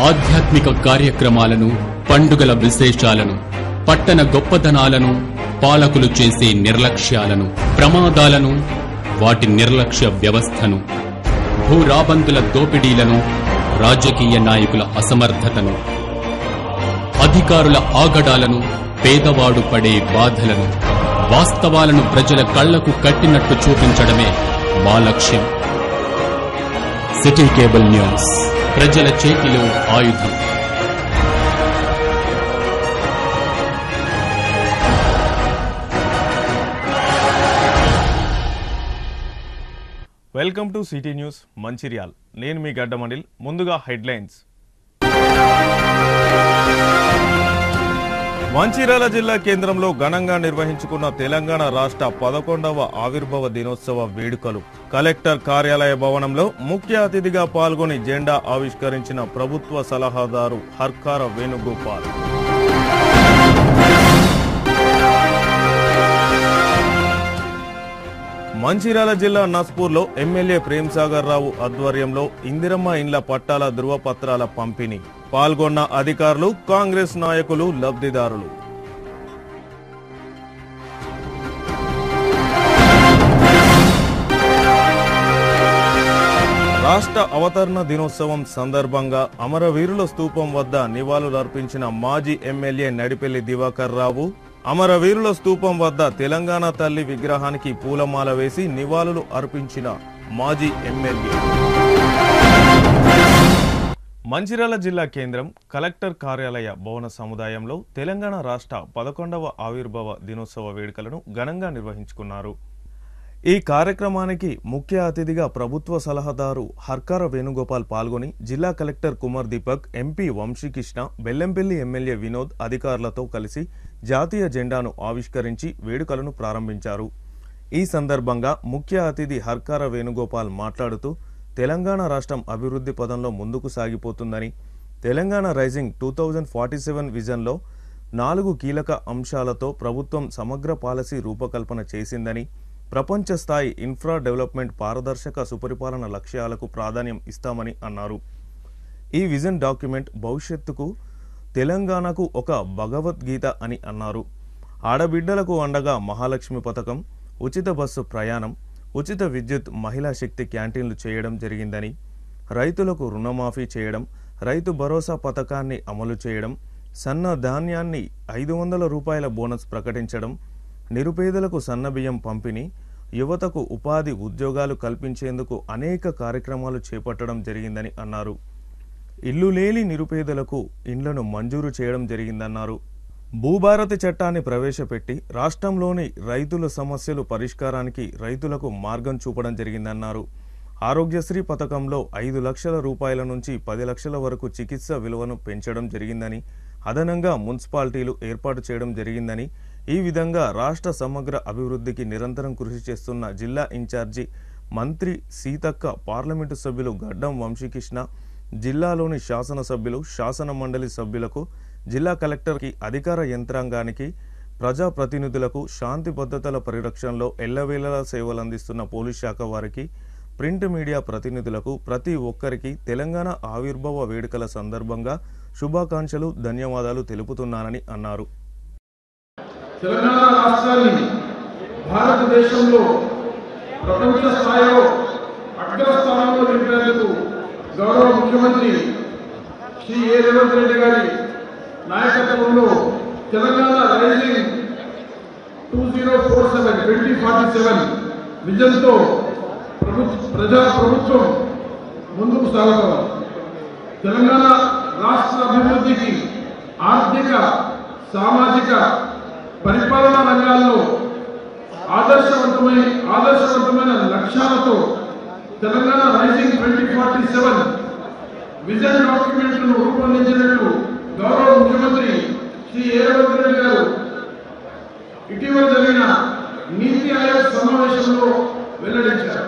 ఆధ్యాత్మిక కార్యక్రమాలను, పండుగల విశేషాలను, పట్టణ గొప్పదనాలను, పాలకులు చేసే నిర్లక్ష్యాలను, ప్రమాదాలను, వాటి నిర్లక్ష్య వ్యవస్థను, భూరాబందుల దోపిడీలను, రాజకీయ నాయకుల అసమర్థతను, అధికారుల ఆగడాలను, పేదవాడు పడే బాధలను, వాస్తవాలను ప్రజల కళ్లకు కట్టినట్టు చూపించడమే మా లక్ష్యం. సిటీ కేబుల్ న్యూస్, ప్రజల చేతిలో ఆయుధం. Welcome to city news Mancherial. నేను మీ గడ్డమండిల్. ముందుగా హెడ్లైన్స్. మంచిర్యాల జిల్లా కేంద్రంలో ఘనంగా నిర్వహించుకున్న తెలంగాణ రాష్ట్ర 11వ ఆవిర్భావ దినోత్సవ వేడుకలు. కలెక్టర్ కార్యాలయ భవనంలో ముఖ్య అతిథిగా పాల్గొని జెండా ఆవిష్కరించిన ప్రభుత్వ సలహాదారు హర్కార వేణుగోపాల్. మంచిర్యాల జిల్లా నస్పూర్లో ఎమ్మెల్యే ప్రేమ్సాగర్ రావు ఆధ్వర్యంలో ఇందిరమ్మ ఇండ్ల పట్టాల ధృవపత్రాల పంపిణీ. పాల్గొన్న అధికారులు, కాంగ్రెస్ నాయకులు, లబ్ధిదారులు. రాష్ట్ర అవతరణ దినోత్సవం సందర్భంగా అమరవీరుల స్తూపం వద్ద నివాళులర్పించిన మాజీ ఎమ్మెల్యే నడిపెల్లి దివాకర్ రావు. అమరవీరుల స్తూపం వద్ద తెలంగాణ తల్లి విగ్రహానికి పూలమాల వేసి నివాళులు అర్పించిన మాజీ ఎమ్మెల్యే. మంచిర్యాల జిల్లా కేంద్రం కలెక్టర్ కార్యాలయ భవన సముదాయంలో తెలంగాణ రాష్ట్ర 11వ ఆవిర్భావ దినోత్సవ వేడుకలను ఘనంగా నిర్వహించుకున్నారు. ఈ కార్యక్రమానికి ముఖ్య అతిథిగా ప్రభుత్వ సలహాదారు హర్కార వేణుగోపాల్ పాల్గొని జిల్లా collector Kumar Deepak, MP Vamshi Krishna, Bellampalli MLA Vinod అధికారులతో కలిసి జాతీయ జెండాను ఆవిష్కరించి వేడుకలను ప్రారంభించారు. ఈ సందర్భంగా ముఖ్య అతిథి హర్కార వేణుగోపాల్ మాట్లాడుతూ తెలంగాణ రాష్ట్రం అభివృద్ధి పదంలో ముందుకు సాగిపోతుందని, తెలంగాణ రైజింగ్ 2047 విజన్లో 4 కీలక అంశాలతో ప్రభుత్వం సమగ్ర పాలసీ రూపకల్పన చేసిందని, ప్రపంచ స్థాయి ఇన్ఫ్రా డెవలప్మెంట్, పారదర్శక సుపరిపాలన లక్ష్యాలకు ప్రాధాన్యం ఇస్తామని అన్నారు. ఈ విజన్ డాక్యుమెంట్ భవిష్యత్తుకు తెలంగాణకు ఒక భగవద్గీత అని అన్నారు. ఆడబిడ్డలకు అండగా మహాలక్ష్మి పథకం, ఉచిత బస్సు ప్రయాణం, ఉచిత విద్యుత్, మహిళా శక్తి క్యాంటీన్లు చేయడం జరిగిందని, రైతులకు రుణమాఫీ చేయడం, రైతు భరోసా పథకాన్ని అమలు చేయడం, సన్న ధాన్యాన్ని 500 రూపాయల బోనస్ ప్రకటించడం, నిరుపేదలకు సన్నబియ్యం పంపిణీ, యువతకు ఉపాధి ఉద్యోగాలు కల్పించేందుకు అనేక కార్యక్రమాలు చేపట్టడం జరిగిందని అన్నారు. ఇల్లు లేని నిరుపేదలకు ఇండ్లను మంజూరు చేయడం జరిగిందన్నారు. భూభారతి చట్టాన్ని ప్రవేశపెట్టి రాష్ట్రంలోని రైతుల సమస్యలు పరిష్కారానికి రైతులకు మార్గం చూపడం జరిగిందన్నారు. ఆరోగ్యశ్రీ పథకంలో 5 లక్షల రూపాయల నుంచి 10 లక్షల వరకు చికిత్స విలువను పెంచడం జరిగిందని, అదనంగా మున్సిపాలిటీలు ఏర్పాటు చేయడం జరిగిందని, ఈ విధంగా రాష్ట్ర సమగ్ర అభివృద్ధికి నిరంతరం కృషి చేస్తున్న జిల్లా ఇన్ఛార్జి మంత్రి సీతక్క, పార్లమెంటు సభ్యులు గడ్డం వంశీకృష్ణ, జిల్లాలోని శాసనసభ్యులు, శాసన మండలి సభ్యులకు, జిల్లా కలెక్టర్కి, అధికార యంత్రాంగానికి, ప్రజాప్రతినిధులకు, శాంతి భద్రతల పరిరక్షణలో ఎల్లవేళలా సేవలందిస్తున్న పోలీస్ శాఖ వారికి, ప్రింట్ మీడియా ప్రతినిధులకు, ప్రతి ఒక్కరికి తెలంగాణ ఆవిర్భావ వేడుకల సందర్భంగా శుభాకాంక్షలు, ధన్యవాదాలు తెలుపుతున్నానని అన్నారు. తెలంగాణ రాష్ట్రాన్ని భారతదేశంలో ప్రపంచ స్థాయిలో అగ్రస్థానంలో నిలిపేందుకు గౌరవ ముఖ్యమంత్రి శ్రీ రేవంత్ రెడ్డి గారి నాయకత్వంలో తెలంగాణ రైజింగ్ 2047 విజన్తో ప్రభుత్వం ముందుకు సాగుతాం. తెలంగాణ రాష్ట్ర అభివృద్ధికి ఆర్థిక, సామాజిక, పరిపాలనా రంగాల్లో ఆదర్శవంతమైన లక్ష్యాలతో తెలంగాణ రైజింగ్ 2047 విజన్ డాక్యుమెంట్ను రూపొందించినట్టు గౌరవ ముఖ్యమంత్రి శ్రీ రేవంత్ రెడ్డి గారు ఇటీవల జరిగిన నీతి ఆయోగ్ సమావేశంలో వెల్లడించారు.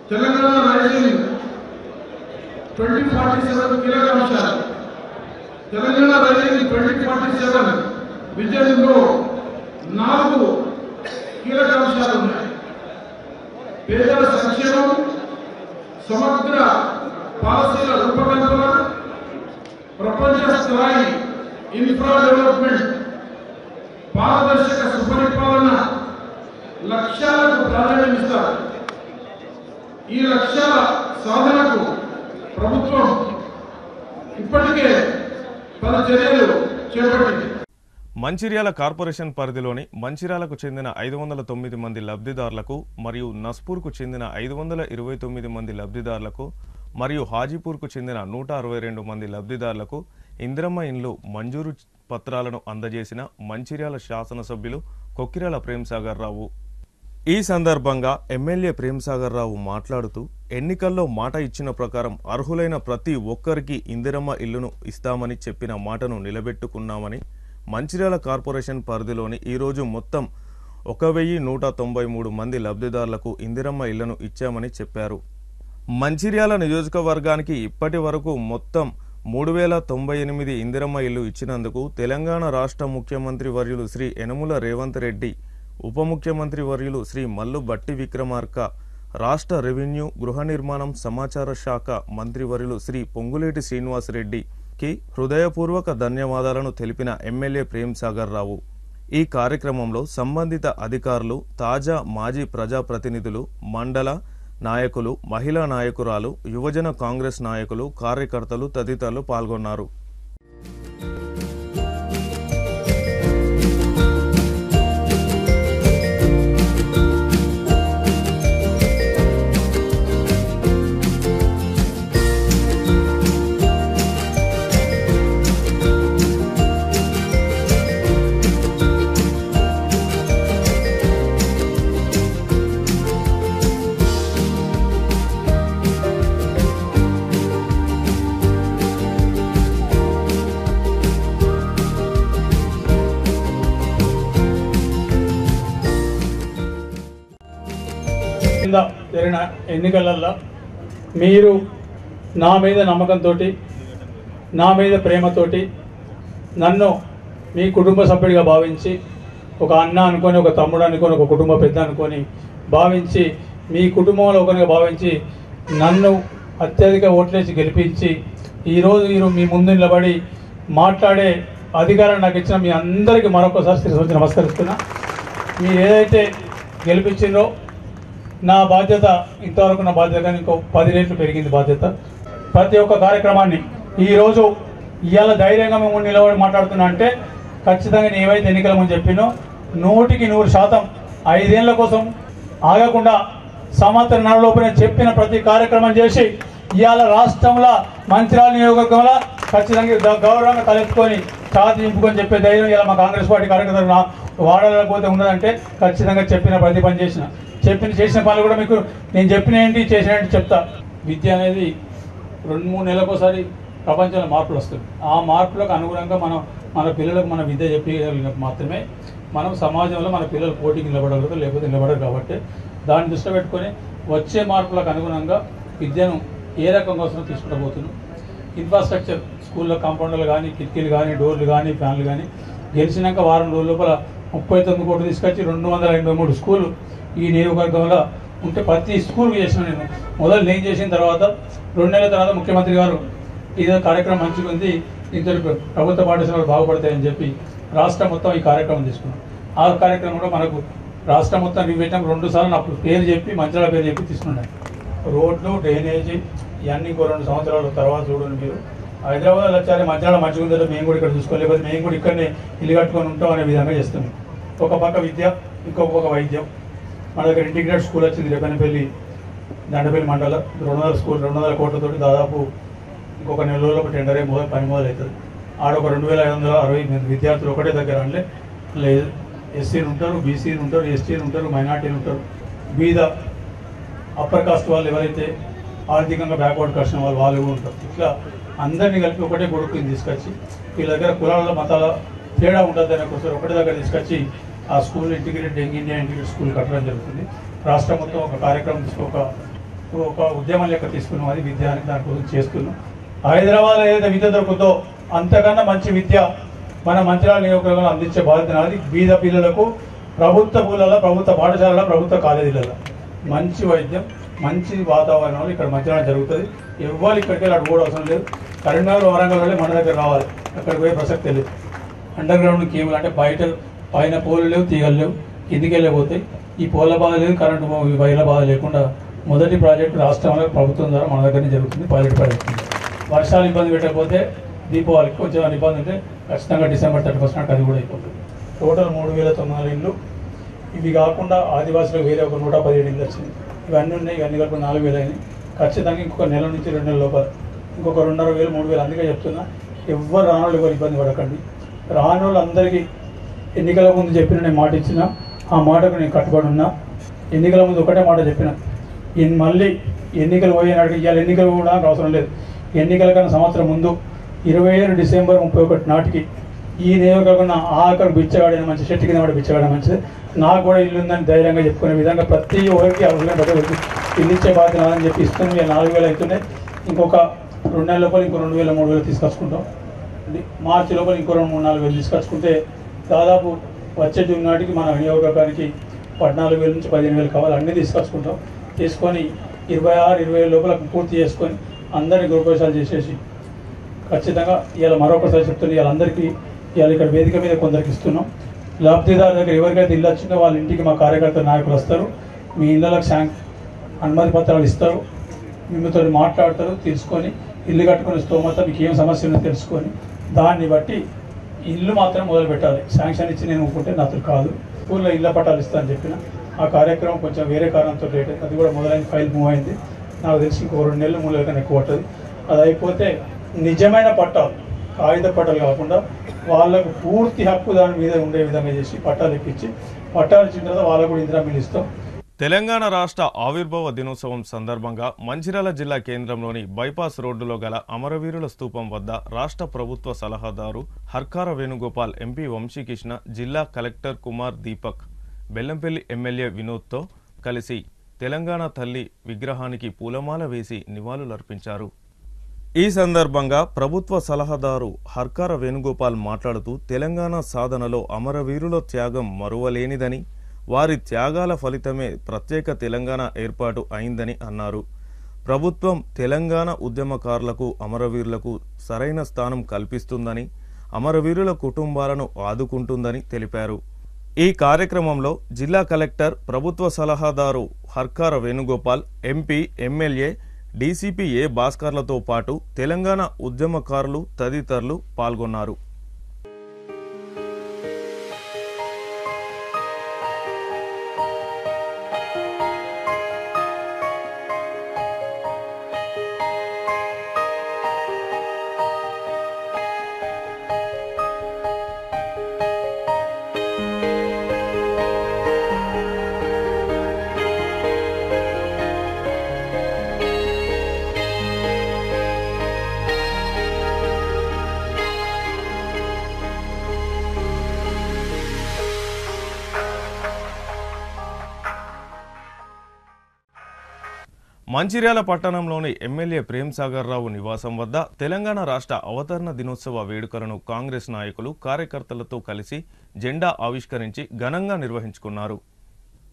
తెలంగాణ రైజింగ్ 2047 కీలక అంశాలు. తెలంగాణ రైజింగ్ 2047 విజన్లో 4 కీలక అంశాలు ఉన్నాయి. పేదల సంక్షేమం, సమగ్ర పాలసీల రూపకల్పన, ప్రపంచ స్థాయి ఇన్ఫ్రా డెవలప్మెంట్, పారదర్శక సుపరిపాలన లక్ష్యాలకు ప్రాధాన్యం ఇస్తారు. ఈ లక్ష్యాల సాధనకు ప్రభుత్వం ఇప్పటికే పలు చర్యలు చేపట్టింది. మంచిర్యాల కార్పొరేషన్ పరిధిలోని మంచిర్యాలకు చెందిన 509 మంది లబ్ధిదారులకు మరియు నస్పూర్కు చెందిన 529 మంది లబ్ధిదారులకు మరియు హాజీపూర్కు చెందిన 162 మంది లబ్ధిదారులకు ఇందిరమ్మ ఇండ్లు మంజూరు పత్రాలను అందజేసిన మంచిర్యాల శాసనసభ్యులు కొక్కిరాల ప్రేమ్సాగర్ రావు. ఈ సందర్భంగా ఎమ్మెల్యే ప్రేమ్సాగర్ రావు మాట్లాడుతూ ఎన్నికల్లో మాట ఇచ్చిన ప్రకారం అర్హులైన ప్రతి ఒక్కరికి ఇందిరమ్మ ఇల్లును ఇస్తామని చెప్పిన మాటను నిలబెట్టుకున్నామని, మంచిర్యాల కార్పొరేషన్ పరిధిలోని ఈరోజు మొత్తం 1193 మంది లబ్ధిదారులకు ఇందిరమ్మ ఇళ్లను ఇచ్చామని చెప్పారు. మంచిర్యాల నియోజకవర్గానికి ఇప్పటి వరకు మొత్తం 3098 ఇందిరమ్మ ఇల్లు ఇచ్చినందుకు తెలంగాణ రాష్ట్ర ముఖ్యమంత్రి వర్యులు శ్రీ యనమల రేవంత్ రెడ్డి, ఉప ముఖ్యమంత్రి వర్యులు శ్రీ మల్లు బట్టి విక్రమార్క, రాష్ట్ర రెవెన్యూ, గృహ నిర్మాణం, సమాచార శాఖ మంత్రివర్యులు శ్రీ పొంగులేటి శ్రీనివాస్ రెడ్డికి హృదయపూర్వక ధన్యవాదాలను తెలిపిన ఎమ్మెల్యే ప్రేమ్సాగర్ రావు. ఈ కార్యక్రమంలో సంబంధిత అధికారులు, తాజా మాజీ ప్రజాప్రతినిధులు, మండల నాయకులు, మహిళా నాయకురాలు, యువజన కాంగ్రెస్ నాయకులు, కార్యకర్తలు తదితరులు పాల్గొన్నారు. జరిగిన ఎన్నికలలో మీరు నా మీద నమ్మకంతో, నా మీద ప్రేమతోటి నన్ను మీ కుటుంబ సభ్యుడిగా భావించి, ఒక అన్న అనుకొని, ఒక తమ్ముడు అనుకొని, ఒక కుటుంబ పెద్ద అనుకొని భావించి, మీ కుటుంబంలో ఒకరిగా భావించి నన్ను అత్యధిక ఓట్లేసి గెలిపించి ఈరోజు మీ ముందు నిలబడి మాట్లాడే అధికారం నాకు ఇచ్చిన మీ అందరికీ మరొకసారి శిరస్సు నమస్కరిస్తున్నా. మీరు ఏదైతే గెలిపించిందో నా బాధ్యత, ఇంతవరకు నా బాధ్యత కానీ ఇంకో 10 రెట్లు పెరిగింది బాధ్యత. ప్రతి ఒక్క కార్యక్రమాన్ని ఈరోజు ఇవాళ ధైర్యంగా మేము నిలబడి మాట్లాడుతున్నా అంటే ఖచ్చితంగా నేను ఏవైతే ఎన్నికల ముందు చెప్పినో 100% 5 ఏళ్ల కోసం ఆగకుండా సంవత్సరం లోపల చెప్పిన ప్రతి కార్యక్రమం చేసి ఇవాళ రాష్ట్రంలో మంచిర్యాల నియోజకవర్గంలో ఖచ్చితంగా గౌరవంగా తలెత్తుకొని ఛాతి నింపుకొని చెప్పే ధైర్యం ఇలా మా కాంగ్రెస్ పార్టీ కార్యకర్తలు వాడాలకపోతే ఉన్నదంటే ఖచ్చితంగా చెప్పిన ప్రతి పని చేసిన పనులు కూడా మీకు నేను చెప్పిన ఏంటి చేసిన ఏంటి చెప్తా. విద్య అనేది 2-3 నెలలకోసారి ప్రపంచంలో మార్పులు వస్తుంది. ఆ మార్పులకు అనుగుణంగా మన పిల్లలకు మన విద్య చెప్పగలిగినప్పుడు మాత్రమే మనం సమాజంలో మన పిల్లలు పోటీకి నిలబడగలుగుతారు, లేకపోతే నిలబడరు. కాబట్టి దాన్ని దృష్టిలో పెట్టుకొని వచ్చే మార్పులకు అనుగుణంగా విద్యను ఏ రకంగా వస్తుందో తీసుకుంటూ ఇన్ఫ్రాస్ట్రక్చర్, స్కూల్లో కాంపౌండర్లు కానీ, కిటికీలు కానీ, డోర్లు కానీ, ఫ్యాన్లు కానీ గెలిచినాక వారం రోజుల లోపల 39 కోట్లు తీసుకొచ్చి 283 స్కూళ్ళు ఈ నియోజకవర్గంలో ఉంటే ప్రతి స్కూల్కి చేసిన నేను చేసిన తర్వాత 2 నెలల తర్వాత ముఖ్యమంత్రి గారు ఇదే కార్యక్రమం మంచిగా ఉంది, ఇంత ప్రభుత్వ పాఠశాలలు బాగుపడతాయని చెప్పి రాష్ట్రం మొత్తం ఈ కార్యక్రమం తీసుకున్నాం. ఆ కార్యక్రమంలో మనకు రాష్ట్రం మొత్తం పెట్టాం. 2 సార్లు నా పేరు చెప్పి, మంచిర్యాల పేరు చెప్పి తీసుకున్నాను. రోడ్లు, డ్రైనేజీ ఇవన్నీ ఇంకో 2 సంవత్సరాల తర్వాత చూడండి. మీరు హైదరాబాద్లో వచ్చారు, మంచిర్యాల మంచిగా ఉందో మేము కూడా ఇక్కడ చూసుకోవాలి, లేకపోతే మేము కూడా ఇక్కడనే ఇల్లు కట్టుకొని ఉంటాం అనే విధంగా చేస్తున్నాం. ఒక పక్క విద్య, ఇంకొక పక్క వైద్యం. మన దగ్గర ఇంటిగ్రేటెడ్ స్కూల్ వచ్చింది రేపనపల్లి, దండపల్లి మండలం. 200 స్కూల్, 200 కోట్లతోటి దాదాపు ఇంకొక నెల రోజుల్లో టెండర్ పని మొదలవుతుంది. ఆడ ఒక 2560 విద్యార్థులు ఒకటే దగ్గర అంటే ఎస్సీలు ఉంటారు, బీసీలు ఉంటారు, ఎస్టీలు ఉంటారు, మైనార్టీలు ఉంటారు, బీద అప్పర్ కాస్ట్ వాళ్ళు ఎవరైతే ఆర్థికంగా బ్యాక్వర్డ్ కాస్ట్ వాళ్ళు కూడా ఉంటారు. ఇట్లా అందరినీ కలిపి ఒకటే కొడుకుని తీసుకొచ్చి వీళ్ళ దగ్గర కులాల మతాల తేడా ఉంటుంది అనే కోసం ఒకటే దగ్గర తీసుకొచ్చి ఆ school integrated India integrated school కట్టడం జరుగుతుంది. రాష్ట్రం మొత్తం ఒక కార్యక్రమం ఒక ఉద్యమం లెక్క తీసుకున్నాం. అది విద్యానికి దానికోసం చేస్తున్నాం. హైదరాబాద్లో ఏదైతే విద్య దొరుకుతుందో అంతకన్నా మంచి విద్య మన మంచిర్యాల నియోజకవర్గంలో అందించే బాధ్యత నాది. బీద పిల్లలకు ప్రభుత్వ స్కూళ్ళలో, ప్రభుత్వ పాఠశాలలో, ప్రభుత్వ కాలేజీలలో మంచి వైద్యం, మంచి వాతావరణంలో ఇక్కడ మంచిర్యాల జరుగుతుంది. ఎవరు ఇక్కడికి వెళ్ళి అడుగు అవసరం లేదు. కరీంనగర్ వరంగల్ వెళ్ళి మన దగ్గర రావాలి, అక్కడికి పోయే ప్రసక్తి లేదు. అండర్ గ్రౌండ్ కేబుల్ అంటే బయట పైన పోలు లేవు, తీగలు లేవు, కిందికి వెళ్ళిపోతాయి. ఈ పోల బాధ లేదు, కరెంటు వైర్ల బాధ లేకుండా మొదటి ప్రాజెక్టు రాష్ట్రంలో ప్రభుత్వం ద్వారా మన దగ్గరనే జరుగుతుంది, పైలట్ ప్రాజెక్ట్. వర్షాలు ఇబ్బంది పెట్టకపోతే దీపావళికి కొంచెం ఇబ్బంది ఉంటే ఖచ్చితంగా December 31 నాటికి అది కూడా అయిపోతుంది. టోటల్ 3,900 ఇళ్ళు. ఇవి కాకుండా ఆదివాసులకు వేరే ఒక 117 ఇళ్ళు వచ్చింది. ఇవన్నీ ఉన్నాయి, ఇవన్నీ కలిపి 4,000 అయినాయి. ఖచ్చితంగా ఇంకొక నెల నుంచి 2 నెలల లోపల ఇంకొక 2,500 3,000. అందుకే చెప్తున్నా, ఎవరు రానోళ్ళు ఎవరు ఇబ్బంది పడకండి. రానోళ్ళు అందరికీ ఎన్నికల ముందు చెప్పిన నేను మాట ఇచ్చిన, ఆ మాటకు నేను కట్టుబడి ఉన్నా. ఎన్నికల ముందు ఒకటే మాట చెప్పిన, మళ్ళీ ఎన్నికలు పోయేనాటికి ఇవాళ ఎన్నికలు కూడా అవసరం లేదు. ఎన్నికల కన్నా సంవత్సరం ముందు 27 December 31 నాటికి ఈ నియోజకవర్గం ఆఖరు బిచ్చగాడిన మంచి చెట్టు కింద కూడా బిచ్చగాడిన మంచిది. నాకు కూడా ఇల్లు ఉందని ధైర్యంగా చెప్పుకునే విధంగా ప్రతి ఒక్కరికి అవసరం ప్రతి ఒక్కరికి ఇల్లు ఇచ్చే బాధ్యత అని చెప్పి ఇస్తున్నాం. 4,000 అవుతున్నాయి. ఇంకొక 2 నెలల లోపల ఇంకో 2,000 3,000 తీసుకొచ్చుకుంటాం. మార్చి లోపల ఇంకో 3,000-4,000 తీసుకొచ్చుకుంటే దాదాపు వచ్చే జూన్ నాటికి మన నియోజకవర్గానికి 14,000 నుంచి 15,000 కావాలి. అన్నీ తీసుకొచ్చుకుంటాం. తీసుకొని 26-27 లోపల పూర్తి చేసుకొని అందరినీ గృహప్రవేశాలు చేసేసి ఖచ్చితంగా ఇవాళ మరొకసారి చెప్తున్నాం, ఇవాళ అందరికీ ఇవాళ ఇక్కడ వేదిక మీద కొందరికి ఇస్తున్నాం. లబ్ధిదారు దగ్గర ఎవరికైతే ఇల్లు వచ్చిందో వాళ్ళ ఇంటికి మా కార్యకర్త నాయకులు వస్తారు, మీ ఇళ్ళకి అనుమతి పత్రాలు ఇస్తారు, మిమ్మల్తో మాట్లాడతారు, తీసుకొని ఇల్లు కట్టుకునే స్తోమత మీకు ఏం సమస్య ఉందో తెలుసుకొని దాన్ని బట్టి ఇల్లు మాత్రం మొదలు పెట్టాలి. శాంక్షన్ ఇచ్చి నేను ఊరుకుంటే నాతో కాదు. స్కూల్లో ఇళ్ళ పట్టాలు ఇస్తానని చెప్పిన ఆ కార్యక్రమం కొంచెం వేరే కారణంతో లేట్ అయింది. అది కూడా మొదలైన ఫైల్ మూవ్ అయింది. నాకు తెలిసి ఇంకో 2 నెలలు 3 నెలల కన్నా ఎక్కువ పట్టదు. అది అయిపోతే నిజమైన పట్టాలు, కాగిత పట్టాలు కాకుండా వాళ్ళకు పూర్తి హక్కు దాని మీద ఉండే విధంగా చేసి పట్టాలు ఇప్పించి, పట్టాలు ఇచ్చిన తర్వాత వాళ్ళకు కూడా ఇందిరా మిల్లు ఇస్తాం. తెలంగాణ రాష్ట్ర ఆవిర్భావ దినోత్సవం సందర్భంగా మంచిర్యాల జిల్లా కేంద్రంలోని బైపాస్ రోడ్డులో గల అమరవీరుల స్తూపం వద్ద రాష్ట్ర ప్రభుత్వ సలహాదారు హర్కార వేణుగోపాల్, ఎంపీ వంశీకృష్ణ, జిల్లా కలెక్టర్ కుమార్ దీపక్, బెల్లంపల్లి ఎమ్మెల్యే వినోద్తో కలిసి తెలంగాణ తల్లి విగ్రహానికి పూలమాల వేసి నివాళులర్పించారు. ఈ సందర్భంగా ప్రభుత్వ సలహాదారు హర్కార వేణుగోపాల్ మాట్లాడుతూ తెలంగాణ సాధనలో అమరవీరుల త్యాగం మరువలేనిదని, వారి త్యాగాల ఫలితమే ప్రత్యేక తెలంగాణ ఏర్పాటు అయిందని అన్నారు. ప్రభుత్వం తెలంగాణ ఉద్యమకారులకు, అమరవీరులకు సరైన స్థానం కల్పిస్తుందని, అమరవీరుల కుటుంబాలను ఆదుకుంటుందని తెలిపారు. ఈ కార్యక్రమంలో జిల్లా కలెక్టర్, ప్రభుత్వ సలహాదారు Harkara Venugopal, MP, MLA, DCP A భాస్కర్లతో పాటు తెలంగాణ ఉద్యమకారులు తదితరులు పాల్గొన్నారు. మంచిర్యాల పట్టణంలోని ఎమ్మెల్యే ప్రేమ్సాగర్ రావు నివాసం వద్ద తెలంగాణ రాష్ట్ర అవతరణ దినోత్సవ వేడుకలను కాంగ్రెస్ నాయకులు, కార్యకర్తలతో కలిసి జెండా ఆవిష్కరించి ఘనంగా నిర్వహించుకున్నారు.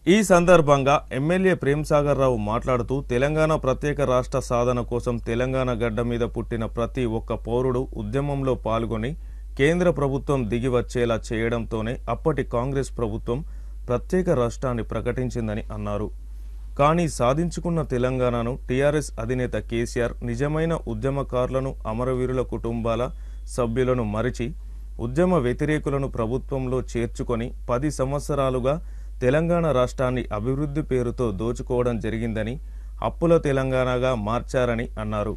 ఈ సందర్భంగా ఎమ్మెల్యే ప్రేమ్సాగర్ రావు మాట్లాడుతూ తెలంగాణ ప్రత్యేక రాష్ట్ర సాధన కోసం తెలంగాణ గడ్డ మీద పుట్టిన ప్రతి ఒక్క పౌరుడు ఉద్యమంలో పాల్గొని కేంద్ర ప్రభుత్వం దిగి వచ్చేలా చేయడంతోనే అప్పటి కాంగ్రెస్ ప్రభుత్వం ప్రత్యేక రాష్ట్రాన్ని ప్రకటించిందని అన్నారు. కానీ సాధించుకున్న తెలంగాణను టీఆర్ఎస్ అధినేత కేసీఆర్ నిజమైన ఉద్యమకారులను, అమరవీరుల కుటుంబాల సభ్యులను మరిచి ఉద్యమ వ్యతిరేకులను ప్రభుత్వంలో చేర్చుకొని 10 సంవత్సరాలుగా తెలంగాణ రాష్ట్రాన్ని అభివృద్ధి పేరుతో దోచుకోవడం జరిగిందని, అప్పుల తెలంగాణగా మార్చారని అన్నారు.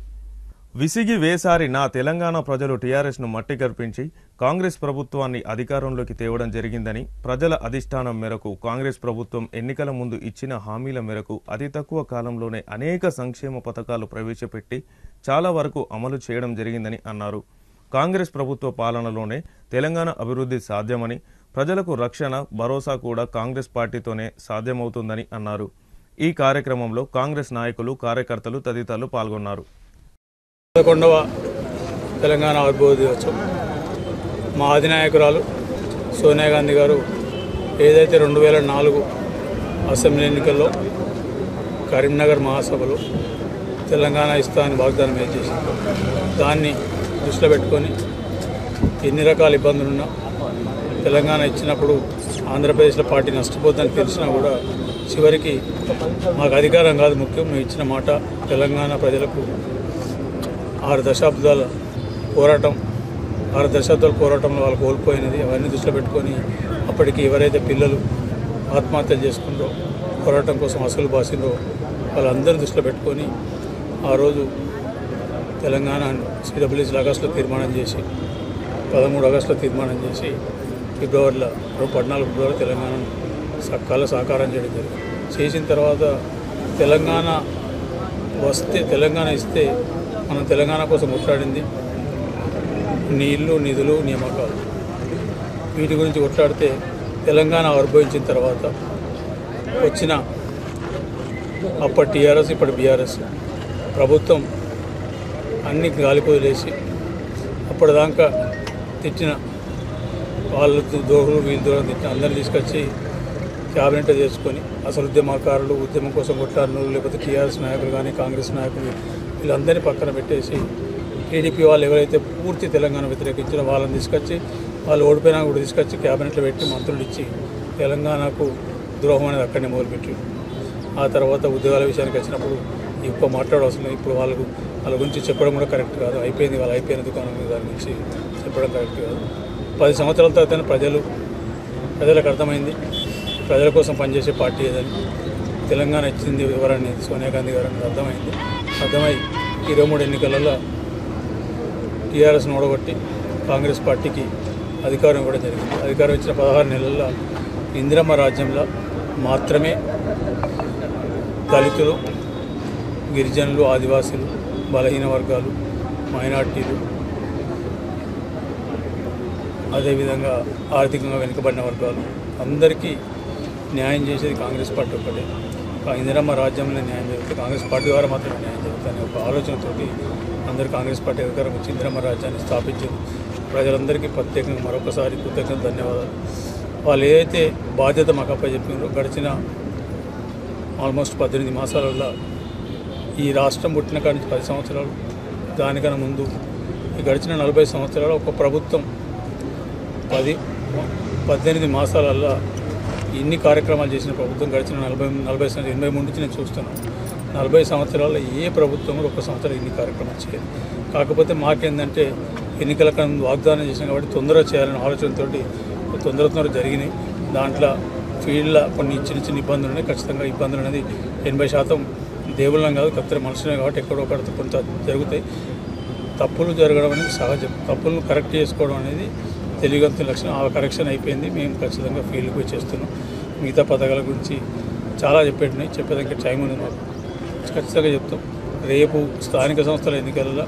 విసిగి వేసారి నా తెలంగాణ ప్రజలు టీఆర్ఎస్ను మట్టి కర్పించి కాంగ్రెస్ ప్రభుత్వాన్ని అధికారంలోకి తేవడం జరిగిందని, ప్రజల అధిష్టానం మేరకు కాంగ్రెస్ ప్రభుత్వం ఎన్నికల ముందు ఇచ్చిన హామీల మేరకు అతి తక్కువ కాలంలోనే అనేక సంక్షేమ పథకాలు ప్రవేశపెట్టి చాలా వరకు అమలు చేయడం జరిగిందని అన్నారు. కాంగ్రెస్ ప్రభుత్వ పాలనలోనే తెలంగాణ అభివృద్ధి సాధ్యమని, ప్రజలకు రక్షణ, భరోసా కూడా కాంగ్రెస్ పార్టీతోనే సాధ్యమవుతుందని అన్నారు. ఈ కార్యక్రమంలో కాంగ్రెస్ నాయకులు, కార్యకర్తలు తదితరులు పాల్గొన్నారు. 11వ తెలంగాణ ఆవిర్భావ దినోత్సవం మా అధినాయకురాలు సోనియా గాంధీ గారు ఏదైతే 2004 అసెంబ్లీ ఎన్నికల్లో కరీంనగర్ మహాసభలో తెలంగాణ ఇస్తా అని వాగ్దానం ఏం చేసింది. దాన్ని దృష్టిలో పెట్టుకొని ఎన్ని రకాల ఇబ్బందులున్నా తెలంగాణ ఇచ్చినప్పుడు ఆంధ్రప్రదేశ్లో పార్టీ నష్టపోతుందని తెలిసినా కూడా చివరికి మాకు అధికారం కాదు ముఖ్యం, మేము ఇచ్చిన మాట తెలంగాణ ప్రజలకు 6 దశాబ్దాల పోరాటంలో వాళ్ళు కోల్పోయినది అవన్నీ దృష్టిలో పెట్టుకొని అప్పటికి ఎవరైతే పిల్లలు ఆత్మహత్యలు చేసుకుంటో పోరాటం కోసం అసలు బాసిందో వాళ్ళందరినీ దృష్టిలో పెట్టుకొని ఆ రోజు తెలంగాణ సిడబ్ల్యూసీ ఆగస్టులో తీర్మానం చేసి 13 ఆగస్టులో తీర్మానం చేసి ఫిబ్రవరిలో 14 ఫిబ్రవరి తెలంగాణను సాకారం చేయడం జరిగింది. చేసిన తర్వాత తెలంగాణ ఇస్తే మనం తెలంగాణ కోసం కొట్లాడింది నీళ్లు, నిధులు, నియామకాలు. వీటి గురించి కొట్లాడితే తెలంగాణ ఆవిర్భవించిన తర్వాత వచ్చిన అప్పటి టీఆర్ఎస్ ఇప్పటి బీఆర్ఎస్ ప్రభుత్వం అన్ని గాలిపోలేసి అప్పటిదాకా తిట్టిన వాళ్ళు దోహులు వీళ్ళు దూరం తిట్టిన అందరినీ తీసుకొచ్చి క్యాబినెట్ చేసుకొని అసలు ఉద్యమకారులు, ఉద్యమం కోసం కొట్లాడిన లేకపోతే టీఆర్ఎస్ నాయకులు కానీ కాంగ్రెస్ నాయకులు వీళ్ళందరినీ పక్కన పెట్టేసి టీడీపీ వాళ్ళు ఎవరైతే పూర్తి తెలంగాణ వ్యతిరేకించారో వాళ్ళని తీసుకొచ్చి వాళ్ళు ఓడిపోయినా కూడా తీసుకొచ్చి క్యాబినెట్లో పెట్టి మంత్రులు ఇచ్చి తెలంగాణకు ద్రోహం అనేది అక్కడనే మొదలుపెట్టారు. ఆ తర్వాత ఉద్యోగాల విషయానికి వచ్చినప్పుడు ఎక్కువ మాట్లాడవలసిన ఇప్పుడు వాళ్ళ గురించి చెప్పడం కూడా కరెక్ట్ కాదు. అయిపోయింది, వాళ్ళు అయిపోయిన దుకాణం దాని గురించి చెప్పడం కరెక్ట్ కాదు. 10 సంవత్సరాల తర్వాత ప్రజలకు అర్థమైంది ప్రజల కోసం పనిచేసే పార్టీ ఏదని, తెలంగాణ ఇచ్చింది ఎవరని సోనియా గాంధీ గారు అనేది అర్థమై 23 ఎన్నికలలో టీఆర్ఎస్ను ఓడగొట్టి కాంగ్రెస్ పార్టీకి అధికారం ఇవ్వడం జరిగింది. అధికారం ఇచ్చిన 16 నెలల్లో ఇందిరమ్మ రాజ్యంలో మాత్రమే దళితులు, గిరిజనులు, ఆదివాసీలు, బలహీన వర్గాలు, మైనార్టీలు, అదేవిధంగా ఆర్థికంగా వెనుకబడిన వర్గాలు అందరికీ న్యాయం చేసేది కాంగ్రెస్ పార్టీ ఒక్కటే. ఇందిరమ్మ రాజ్యంలో న్యాయం జరుగుతుంది, కాంగ్రెస్ పార్టీ ద్వారా మాత్రమే న్యాయం జరుగుతుంది అనే ఒక ఆలోచనతోటి అందరూ కాంగ్రెస్ పార్టీ అధికారం వచ్చి ఇందిరమ్మ రాజ్యాన్ని స్థాపించారు. ప్రజలందరికీ ప్రత్యేకంగా మరొకసారి కృతజ్ఞతలు, ధన్యవాదాలు. వాళ్ళు ఏదైతే బాధ్యత మాకు అప్పచెప్పినారో గడిచిన ఆల్మోస్ట్ 18 మాసాలలో ఈ రాష్ట్రం పుట్టిన కాడి నుంచి 10 సంవత్సరాలు, దానికన్నా ముందు ఈ గడిచిన 40 సంవత్సరాలు ఒక ప్రభుత్వం 18 మాసాలల్లో ఇన్ని కార్యక్రమాలు చేసిన ప్రభుత్వం గడిచిన 83 నుంచి నేను చూస్తున్నాను. 40 సంవత్సరాల్లో ఏ ప్రభుత్వం కూడా 1 సంవత్సరం ఇన్ని కార్యక్రమాలు చేయదు. కాకపోతే మాకేందంటే ఎన్నికల కన్నా వాగ్దానం చేసినాం కాబట్టి తొందరగా చేయాలనే ఆలోచనతో తొందర జరిగినాయి. దాంట్లో ఫీల్డ్లో కొన్ని చిన్న ఇబ్బందులు ఉన్నాయి. ఖచ్చితంగా ఇబ్బందులు అనేది 80% దేవుళ్ళం కాదు, ఖచ్చితంగా మనుషులే కాబట్టి ఎక్కడో ఒకటి కొంత జరుగుతాయి. తప్పులు జరగడం అనేది సహజం. తప్పులను కరెక్ట్ చేసుకోవడం అనేది తెలివిగంతుల లక్షణం. ఆ కరెక్షన్ అయిపోయింది. మేము ఖచ్చితంగా ఫీల్డ్కి పోయి చేస్తున్నాం. మిగతా పథకాల గురించి చాలా చెప్పేదానికి టైం ఉంది మాకు. ఖచ్చితంగా చెప్తాం. రేపు స్థానిక సంస్థల ఎన్నికలలో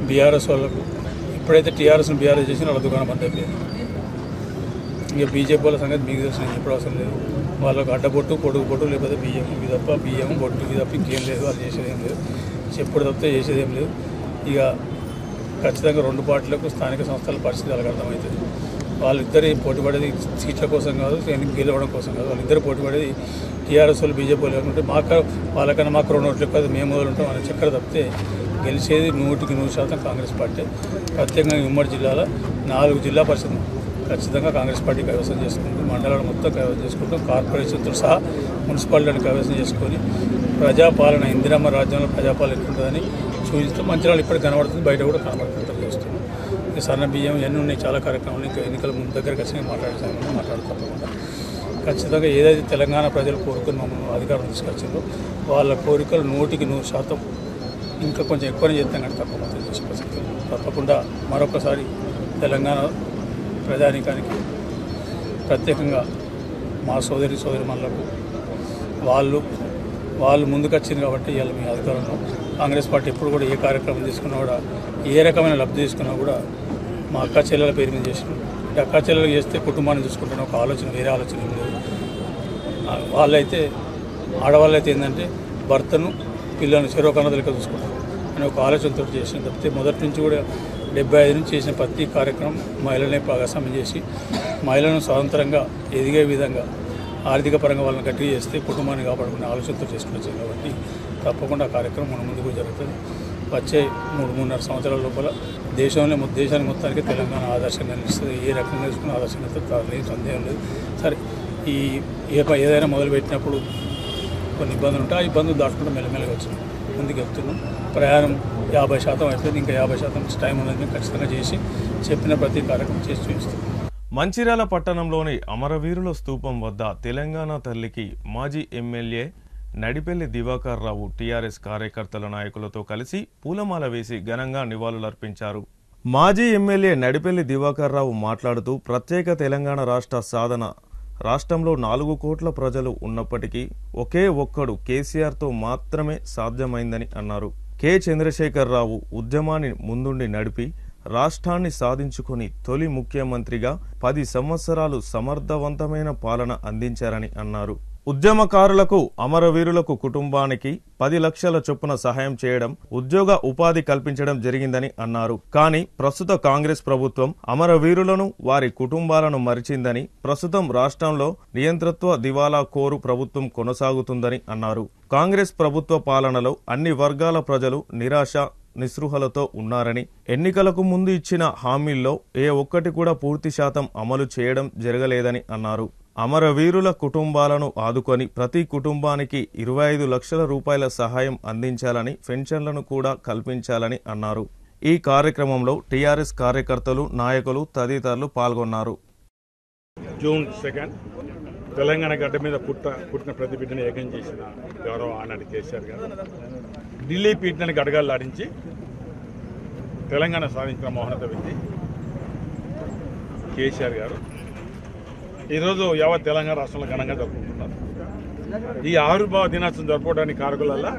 బీఆర్ఎస్ వాళ్ళకు ఇప్పుడైతే టీఆర్ఎస్ను బీఆర్ఎస్ చేసిన వాళ్ళ దుకాణం బంద్ అయిపోయింది. ఇక బీజేపీ వాళ్ళ సంగతి మీకు తెలిసిన ఎప్పుడు అవసరం లేదు. వాళ్ళకు అడ్డబొట్టు, పొడుగు పొట్టు, లేకపోతే బియ్యం బొట్టు ఇది తప్ప ఇంకేం లేదు. వాళ్ళు చేసేది ఏం లేదు. చెప్పుడు తప్పితే చేసేది ఏం లేదు. ఇక ఖచ్చితంగా 2 పార్టీలకు స్థానిక సంస్థల పరిస్థితి వాళ్ళకి అర్థమవుతుంది. వాళ్ళిద్దరు పోటీపడేది సీట్ల కోసం కాదు, గెలవడం కోసం కాదు. వాళ్ళిద్దరు పోటీపడేది టీఆర్ఎస్ వాళ్ళు, బీజేపీ వాళ్ళు అనుకుంటే వాళ్ళకన్నా మాకు 2 ఓట్లు కాదు, మేము మొదలు ఉంటాం అనే చక్కెర తప్పితే గెలిచేది 100% కాంగ్రెస్ పార్టీ. ప్రత్యేకంగా ఉమ్మడి జిల్లాలో 4 జిల్లా పరిషత్ ఖచ్చితంగా కాంగ్రెస్ పార్టీ కైవసం చేసుకుంటూ, మండలాలు మొత్తం కైవసం చేసుకుంటూ, కార్పొరేషన్తో సహా మున్సిపాలిటీలను కైవసం చేసుకొని ప్రజాపాలన, ఇందిరమ్మ రాజ్యంలో ప్రజాపాలన ఎట్లుంటుందని చూపిస్తూ మంచిర్యాలలో ఇప్పటికి కనబడుతుంది, బయట కూడా కనబడుతుంటారు చేస్తున్నాం. ఇక సన్న బియ్యం ఇవన్నీ ఉన్నాయి, చాలా కార్యక్రమాలు. ఇంకా ఎన్నికల ముందు దగ్గర ఖచ్చితంగా మాట్లాడుతూ ఖచ్చితంగా ఏదైతే తెలంగాణ ప్రజలు కోరుకుని మమ్మల్ని అధికారం తీసుకొచ్చిందో వాళ్ళ కోరికలు 100% ఇంకా కొంచెం ఎక్కువనే చేస్తాం కానీ తప్పకుండా మరొకసారి తెలంగాణ ప్రజానీకానికి ప్రత్యేకంగా మా సోదరిమణులకు వాళ్ళు ముందుకు వచ్చింది కాబట్టి ఇవాళ మీ అధికారంలో కాంగ్రెస్ పార్టీ ఎప్పుడు కూడా ఏ కార్యక్రమం తీసుకున్నా కూడా, ఏ రకమైన లబ్ధి తీసుకున్నా కూడా మా అక్క చెల్లెల పేరు మీద చేసినాం. అంటే అక్క చెల్లెలు చేస్తే కుటుంబాన్ని చూసుకుంటున్న ఒక ఆలోచన, వేరే ఆలోచన ఏం లేదు. ఆడవాళ్ళైతే ఏంటంటే భర్తను, పిల్లలను చెరోకన్నదలిక చూసుకుంటారు అనే ఒక ఆలోచనతో చేసిన తప్పితే మొదటి నుంచి కూడా 75 నుంచి చేసిన ప్రతి కార్యక్రమం మహిళలనే భాగస్వామ్యం చేసి మహిళలను స్వతంత్రంగా ఎదిగే విధంగా ఆర్థిక పరంగా వాళ్ళని గట్టిగా చేస్తే కుటుంబాన్ని కాపాడుకునే ఆలోచనతో చేసుకుని వచ్చాం కాబట్టి తప్పకుండా ఆ కార్యక్రమం మన ముందుకు జరుగుతుంది. వచ్చే 3-3.5 సంవత్సరాల లోపల దేశానికి మొత్తానికి తెలంగాణ ఆదర్శంగా నిలుస్తుంది. ఏ రకంగా తీసుకున్న ఆదర్శంగా లేదు, సందేహం లేదు. సరే ఏదైనా మొదలుపెట్టినప్పుడు కొన్ని ఇబ్బందులు ఉంటాయి. ఆ ఇబ్బందులు దాటుకుంటూ మెల్లమెల్లగా వచ్చినాం, ముందుకు వెళ్తున్నాం. ప్రయాణం 50% అయిపోయింది, ఇంకా 50% టైం ఉన్నది. ఖచ్చితంగా చేసి చెప్పిన ప్రతి కార్యక్రమం చేసి చూపిస్తాం. మంచిర్యాల పట్టణంలోని అమరవీరుల స్తూపం వద్ద తెలంగాణ తల్లికి మాజీ ఎమ్మెల్యే నడిపెల్లి దివాకర్ రావు టీఆర్ఎస్ కార్యకర్తల నాయకులతో కలిసి పూలమాల వేసి ఘనంగా నివాళులర్పించారు. మాజీ ఎమ్మెల్యే నడిపెల్లి దివాకర్ రావు మాట్లాడుతూ ప్రత్యేక తెలంగాణ రాష్ట్ర సాధన రాష్ట్రంలో 4 కోట్ల ప్రజలు ఉన్నప్పటికీ ఒకే ఒక్కడు కేసీఆర్తో మాత్రమే సాధ్యమైందని అన్నారు. కె చంద్రశేఖర్ రావు ఉద్యమాన్ని ముందుండి నడిపి రాష్ట్రాన్ని సాధించుకుని తొలి ముఖ్యమంత్రిగా 10 సంవత్సరాలు సమర్థవంతమైన పాలన అందించారని అన్నారు. ఉద్యమకారులకు అమరవీరులకు కుటుంబానికి 10 లక్షల చొప్పున సహాయం చేయడం, ఉద్యోగ ఉపాధి కల్పించడం జరిగిందని అన్నారు. కానీ ప్రస్తుత కాంగ్రెస్ ప్రభుత్వం అమరవీరులను వారి కుటుంబాలను మరిచిందని, ప్రస్తుతం రాష్ట్రంలో నియంతృత్వ దివాలా కోరు ప్రభుత్వం కొనసాగుతుందని అన్నారు. కాంగ్రెస్ ప్రభుత్వ పాలనలో అన్ని వర్గాల ప్రజలు నిరాశ నిస్పృహలతో ఉన్నారని, ఎన్నికలకు ముందు ఇచ్చిన హామీల్లో ఏ ఒక్కటి కూడా పూర్తి శాతం అమలు చేయడం జరగలేదని అన్నారు. అమరవీరుల కుటుంబాలను ఆదుకొని ప్రతి కుటుంబానికి 25 లక్షల రూపాయల సహాయం అందించాలని, పెన్షన్లను కూడా కల్పించాలని అన్నారు. ఈ కార్యక్రమంలో టీఆర్ఎస్ కార్యకర్తలు, నాయకులు తదితరులు పాల్గొన్నారు. జూన్ 2 తెలంగాణ గడ్డ మీద పుట్టిన ప్రతి బిడ్డను ఏకం చేసిన గౌరవ ఆనాటి కేసీఆర్ గారు ఢిల్లీ పీఠాన్ని గడగల్లాడించి తెలంగాణ సాధించిన మహోన్నత వ్యక్తి కేసీఆర్ గారు ఈరోజు యావత్ తెలంగాణ రాష్ట్రంలో ఘనంగా జరుపుకుంటున్నారు. ఈ ఆవిర్భావ దినోత్సవం జరుపుకోవడానికి కారకులల్లా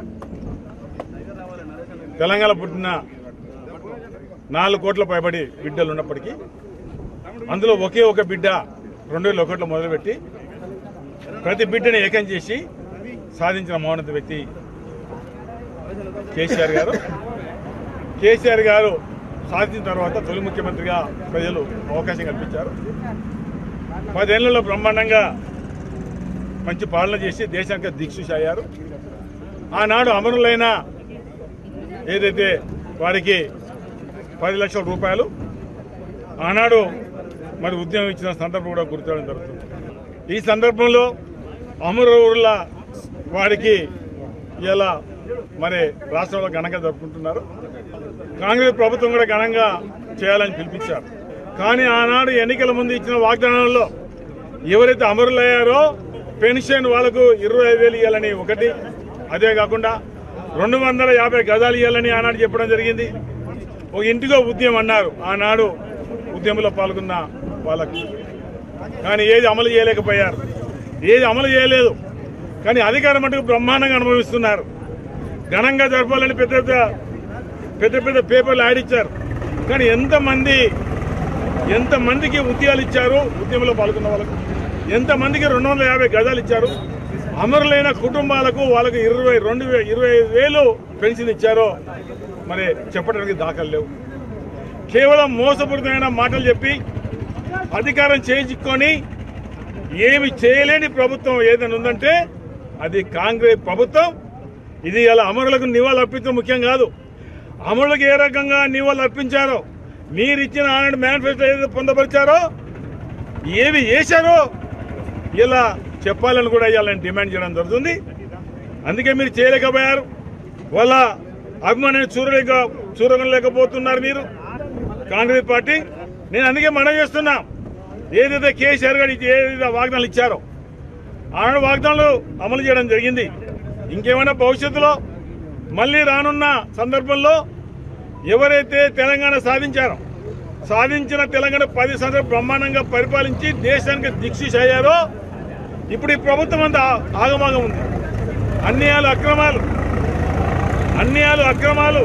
తెలంగాణ పుట్టిన 4 కోట్ల పైబడి బిడ్డలు ఉన్నప్పటికీ అందులో ఒకే ఒక బిడ్డ 2001లో మొదలుపెట్టి ప్రతి బిడ్డని ఏకం చేసి సాధించిన మహోన్నత వ్యక్తి కేసీఆర్ గారు. కేసీఆర్ గారు సాధించిన తర్వాత తొలి ముఖ్యమంత్రిగా ప్రజలు అవకాశం కల్పించారు. 10 ఏళ్లలో బ్రహ్మాండంగా మంచి పాలన చేసి దేశానికి దిక్సూచి అయ్యారు. ఆనాడు అమరులైన ఏదైతే వారికి 10 లక్షల రూపాయలు ఆనాడు మరి ఉద్యమం ఇచ్చిన సందర్భం కూడా గుర్తించడం జరుగుతుంది. ఈ సందర్భంలో అమరవీరుల వారికి ఇలా మరి రాష్ట్రంలో ఘనంగా జరుపుకుంటున్నారు. కాంగ్రెస్ ప్రభుత్వం కూడా ఘనంగా చేయాలని పిలిపించారు. కానీ ఆనాడు ఎన్నికల ముందు ఇచ్చిన వాగ్దానాల్లో ఎవరైతే అమరులయ్యారో పెన్షన్ వాళ్ళకు 25,000 ఇవ్వాలని ఒకటి, అదే కాకుండా 250 గజాలు ఇవ్వాలని ఆనాడు చెప్పడం జరిగింది. ఒక ఇంటికో ఉద్యమం అన్నారు ఆనాడు ఉద్యమంలో పాల్గొన్న వాళ్ళకి. కానీ ఏది అమలు చేయలేకపోయారు, ఏది అమలు చేయలేదు. కానీ అధికారం మటుకు బ్రహ్మాండంగా అనుభవిస్తున్నారు. ఘనంగా జరపాలని పెద్ద పెద్ద పేపర్లు ఆడిచ్చారు. కానీ ఎంతమందికి ఉద్యోగాలు ఇచ్చారు, ఉద్యమంలో పాల్గొన్న వాళ్ళకు ఎంతమందికి 250 గజాలు ఇచ్చారు, అమరులైన కుటుంబాలకు వాళ్ళకు 25,000 పెన్షన్ ఇచ్చారో మరి చెప్పడానికి దాఖలు లేవు. కేవలం మోసపూరితమైన మాటలు చెప్పి అధికారం చేయించుకొని ఏమి చేయలేని ప్రభుత్వం ఏదైనా ఉందంటే అది కాంగ్రెస్ ప్రభుత్వం. ఇది ఇలా అమరులకు నివాళులు అర్పించడం ముఖ్యం కాదు. అమరులకు ఏ రకంగా నివాళులు అర్పించారో, మీరు ఇచ్చిన ఆనాడు మేనిఫెస్టో ఏదైతే పొందపరిచారో, ఏవి చేశారో ఇలా చెప్పాలని కూడా ఇవ్వాలని డిమాండ్ చేయడం జరుగుతుంది. అందుకే మీరు చేయలేకపోయారు, వాళ్ళ అభిమానాన్ని చూరగలేకపోతున్నారు మీరు కాంగ్రెస్ పార్టీ. నేను అందుకే మనం చేస్తున్నా, ఏదైతే కేసీఆర్ గారు ఏదైతే వాగ్దానాలు ఇచ్చారో ఆనాడు వాగ్దానాలు అమలు చేయడం జరిగింది. ఇంకేమైనా భవిష్యత్తులో మళ్ళీ రానున్న సందర్భంలో ఎవరైతే తెలంగాణ సాధించిన తెలంగాణ 10 సంవత్సరాలు బ్రహ్మాండంగా పరిపాలించి దేశానికి దిక్సూచి అయ్యారో ఇప్పుడు ఈ ప్రభుత్వం అంతా ఆగమాగం ఉంది. అన్యాయాలు అక్రమాలు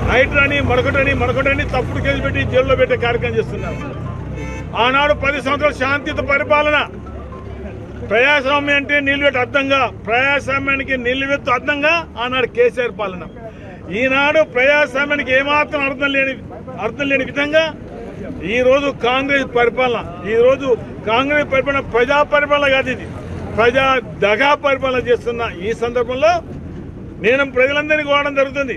హైడ్రాని మరొకటని తప్పుడు కేసు పెట్టి జైల్లో పెట్టే కార్యక్రమం చేస్తున్నారు. ఆనాడు 10 సంవత్సరాలు శాంతియుత పరిపాలన, ప్రజాస్వామ్యం అంటే నిలువెత్తు అర్థంగా, ప్రజాస్వామ్యానికి నిలువెత్తు అర్థంగా ఆనాడు కేసీఆర్ పాలన. ఈనాడు ప్రజాస్వామ్యానికి ఏమాత్రం అర్థం లేని విధంగా ఈరోజు కాంగ్రెస్ పరిపాలన, ఈరోజు కాంగ్రెస్ పరిపాలన ప్రజా పరిపాలన కాదు, ఇది ప్రజా దగా పరిపాలన చేస్తున్న ఈ సందర్భంలో నేను ప్రజలందరినీ కోవడం జరుగుతుంది.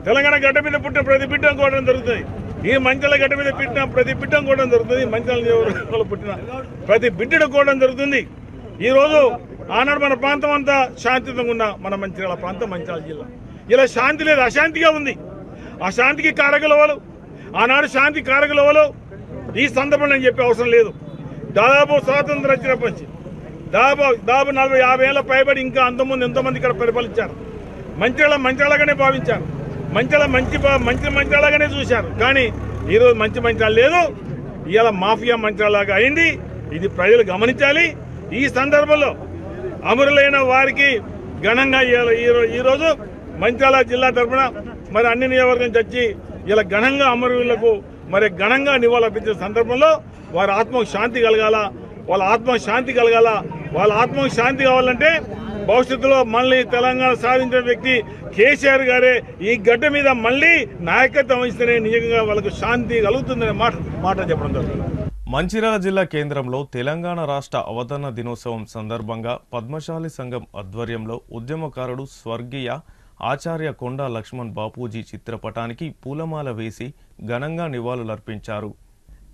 తెలంగాణ గడ్డ మీద పుట్టిన ప్రతి బిడ్డను కోవడం జరుగుతుంది. ఈ మంచాల గడ్డ మీద పుట్టిన ప్రతి బిడ్డను కోవడం జరుగుతుంది. మంచాల నియోజకవర్గంలో పుట్టిన ప్రతి బిడ్డను కోవడం జరుగుతుంది. ఈరోజు ఆనాడు మన ప్రాంతం అంతా శాంతియుతంగా ఉన్న మన మంచిర్యాల ప్రాంతం, మంచిర్యాల జిల్లా ఇలా శాంతి లేదు, అశాంతిగా ఉంది. ఆ శాంతికి కారకులు ఎవరు? ఆనాడు శాంతి కారకులు ఎవరు? ఈ సందర్భంలో నేను చెప్పే అవసరం లేదు. దాదాపు స్వాతంత్రం వచ్చినప్పటి నుంచి దాదాపు 40-50 ఏళ్ళ పైబడి ఇంకా అంతకుముందు ఎంతోమంది ఇక్కడ పరిపాలించారు. మంచిర్యాలగానే భావించారు, మంచిర్యాలగానే చూశారు. కానీ ఈరోజు మంచిర్యాల లేదు, ఇవాళ మాఫియా మంచిర్యాలగా అయింది. ఇది ప్రజలు గమనించాలి. ఈ సందర్భంలో అమరులైన వారికి ఘనంగా ఈరోజు మంచిర్యాల జిల్లా తరఫున మరి అన్ని నియోజకవర్గం చచ్చి ఇలా ఘనంగా అమరులకు మరి ఘనంగా నివాళులర్పించిన సందర్భంలో వారి ఆత్మకు శాంతి కలగాల, వాళ్ళ ఆత్మకు శాంతి కలగాల. వాళ్ళ ఆత్మకు శాంతి కావాలంటే భవిష్యత్తులో మళ్ళీ తెలంగాణ సాధించిన వ్యక్తి కేసీఆర్ గారే ఈ గడ్డ మీద మళ్ళీ నాయకత్వం వహిస్తేనే నిజంగా వాళ్ళకు శాంతి కలుగుతుందనే మాట చెప్పడం జరుగుతుంది. మంచిర్యాల జిల్లా కేంద్రంలో తెలంగాణ రాష్ట్ర అవతరణ దినోత్సవం సందర్భంగా పద్మశాలి సంఘం ఆధ్వర్యంలో ఉద్యమకారుడు స్వర్గీయ ఆచార్య కొండా లక్ష్మణ్ బాపూజీ చిత్రపటానికి పూలమాల వేసి ఘనంగా నివాళులర్పించారు.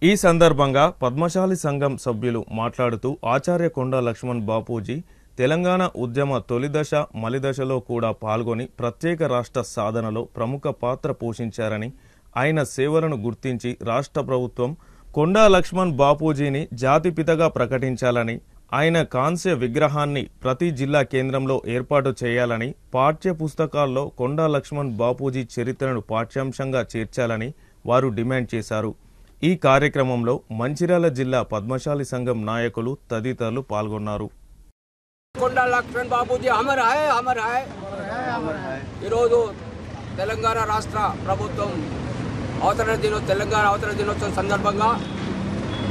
ఈ సందర్భంగా పద్మశాలి సంఘం సభ్యులు మాట్లాడుతూ ఆచార్య కొండా లక్ష్మణ్ బాపూజీ తెలంగాణ ఉద్యమ తొలిదశ మలిదశలో కూడా పాల్గొని ప్రత్యేక రాష్ట్ర సాధనలో ప్రముఖ పాత్ర పోషించారని, ఆయన సేవలను గుర్తించి రాష్ట్ర ప్రభుత్వం కొండా లక్ష్మణ్ బాపూజీని జాతిపితగా ప్రకటించాలని, ఆయన కాంస్య విగ్రహాన్ని ప్రతి జిల్లా కేంద్రంలో ఏర్పాటు చేయాలని, పాఠ్య పుస్తకాల్లో కొండా లక్ష్మణ్ బాపూజీ చరిత్రను పాఠ్యాంశంగా చేర్చాలని వారు డిమాండ్ చేశారు. ఈ కార్యక్రమంలో మంచిర్యాల జిల్లా పద్మశాలి సంఘం నాయకులు తదితరులు పాల్గొన్నారు. కొండా లక్ష్మణ్ బాపూజీ అమర్ హై, అమర్ హై. ఈరోజు తెలంగాణ రాష్ట్ర ప్రభుత్వం తెలంగాణ అవతరణ దినోత్సవం సందర్భంగా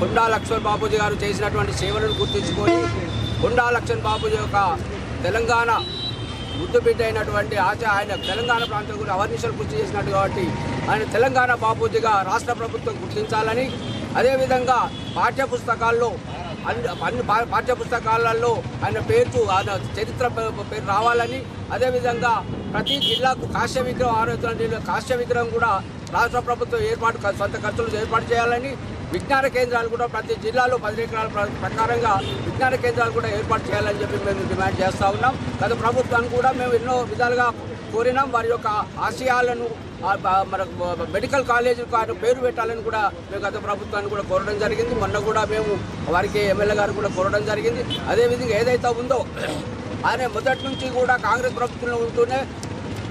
కొండా లక్ష్మణ్ బాపూజీ గారు చేసినటువంటి సేవలను గుర్తించుకొని కొండా లక్ష్మణ్ బాపూజీ యొక్క తెలంగాణ ముద్దు బిడ్డ అయినటువంటి ఆయన తెలంగాణ ప్రాంతం గురించి అవర్నిషలు కృషి చేసినట్టు కాబట్టి ఆయన తెలంగాణ బాపూజీగా రాష్ట్ర ప్రభుత్వం గుర్తించాలని, అదేవిధంగా పాఠ్యపుస్తకాల్లో అన్ని పాఠ్యపుస్తకాలలో ఆయన చరిత్ర పేరు రావాలని, అదేవిధంగా ప్రతి జిల్లాకు కాశ్య విగ్రహం 6 కాశ్య విగ్రహం కూడా రాష్ట్ర ప్రభుత్వం సొంత ఖర్చులు ఏర్పాటు చేయాలని, విజ్ఞాన కేంద్రాలు కూడా ప్రతి జిల్లాలో 10 ఎకరాల ప్రకారంగా విజ్ఞాన కేంద్రాలు కూడా ఏర్పాటు చేయాలని చెప్పి మేము డిమాండ్ చేస్తూ ఉన్నాం. గత ప్రభుత్వాన్ని కూడా మేము ఎన్నో విధాలుగా కోరినాం. వారి యొక్క ఆశయాలను మన మెడికల్ కాలేజీలకు పేరు పెట్టాలని కూడా మేము గత ప్రభుత్వాన్ని కూడా కోరడం జరిగింది. మొన్న కూడా మేము వారికి ఎమ్మెల్యే గారు కూడా కోరడం జరిగింది. అదేవిధంగా ఏదైతే ఉందో ఆయన మొదటి నుంచి కూడా కాంగ్రెస్ ప్రభుత్వంలో ఉంటూనే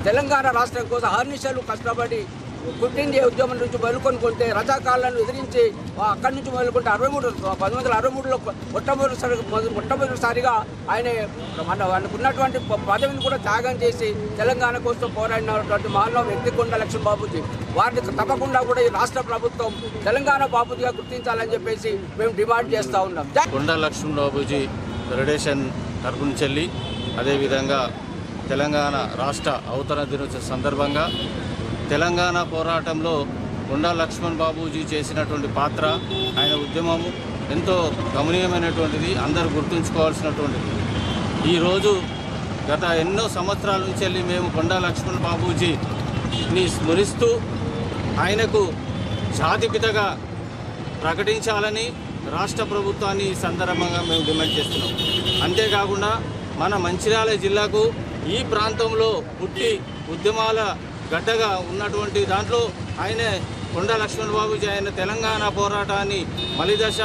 తెలంగాణ రాష్ట్రం కోసం అహర్నిశలు కష్టపడి క్విట్ ఇండియా ఉద్యమం నుంచి మొదలుకొనుకుంటే రజాకాలను ఎదిరించి అక్కడి నుంచి మొదలుకుంటే 1963లో మొట్టమొదటిసారిగా ఆయన మనకు ఉన్నటువంటి పదవిని కూడా త్యాగం చేసి తెలంగాణ కోసం పోరాడినటువంటి మహానుభావుడు వ్యక్తి కొండా లక్ష్మణ్ బాపూజీ. వారిని తప్పకుండా కూడా ఈ రాష్ట్ర ప్రభుత్వం తెలంగాణ బాపూజీగా గుర్తించాలని చెప్పేసి మేము డిమాండ్ చేస్తూ ఉన్నాం. కొండా లక్ష్మణ్ బాపూజీ ఫెడరేషన్ తరపు నుంచి అదేవిధంగా తెలంగాణ రాష్ట్ర అవతరణ దినోత్సవ సందర్భంగా తెలంగాణ పోరాటంలో కొండా లక్ష్మణ్ బాపూజీ చేసినటువంటి పాత్ర, ఆయన ఉద్యమము ఎంతో గమనీయమైనటువంటిది, అందరూ గుర్తుంచుకోవాల్సినటువంటిది. ఈరోజు గత ఎన్నో సంవత్సరాల నుంచి మేము కొండా లక్ష్మణ్ బాపూజీని స్మరిస్తూ ఆయనకు జాతిపితగా ప్రకటించాలని రాష్ట్ర ప్రభుత్వాన్ని ఈ సందర్భంగా మేము డిమాండ్ చేస్తున్నాం. అంతేకాకుండా మన మంచిర్యాల జిల్లాకు ఈ ప్రాంతంలో పుట్టి ఉద్యమాల గడ్డగా ఉన్నటువంటి దాంట్లో ఆయనే కొండా లక్ష్మణ్ బాపూజీ ఆయన తెలంగాణ పోరాటాన్ని మలిదశ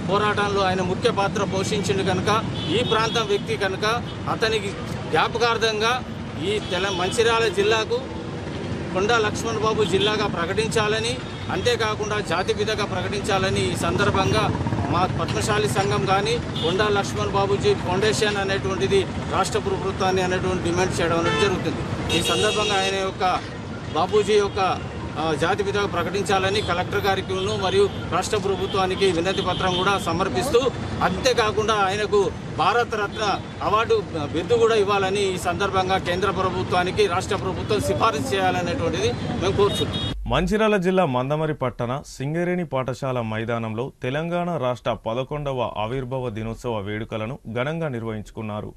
పోరాటంలో ఆయన ముఖ్య పాత్ర పోషించింది కనుక ఈ ప్రాంతం వ్యక్తి కనుక అతనికి జ్ఞాపకార్థంగా ఈ మంచిర్యాల జిల్లాకు కొండా లక్ష్మణ్ బాబు జిల్లాగా ప్రకటించాలని, అంతేకాకుండా జాతిపితగా ప్రకటించాలని ఈ సందర్భంగా మా పద్మశాలి సంఘం కానీ కొండా లక్ష్మణ్ బాబూజీ ఫౌండేషన్ అనేటువంటిది రాష్ట్ర ప్రభుత్వాన్ని అనేటువంటి డిమాండ్ చేయడం అనేది జరుగుతుంది. ఈ సందర్భంగా ఆయన యొక్క బాపూజీ యొక్క జాతిపితగా ప్రకటించాలని కలెక్టర్ గారికి మరియు రాష్ట్ర ప్రభుత్వానికి వినతి పత్రం కూడా సమర్పిస్తూ, అంతేకాకుండా ఆయనకు భారత రత్న అవార్డు బిరుదు కూడా ఇవ్వాలని ఈ సందర్భంగా కేంద్ర ప్రభుత్వానికి రాష్ట్ర ప్రభుత్వం సిఫారసు చేయాలనేటువంటిది మేము కోరుతున్నాం. మంచిర్యాల జిల్లా మందమరి పట్టణ సింగరేణి పాఠశాల మైదానంలో తెలంగాణ రాష్ట్ర 11వ ఆవిర్భావ దినోత్సవ వేడుకలను ఘనంగా నిర్వహించుకున్నారు.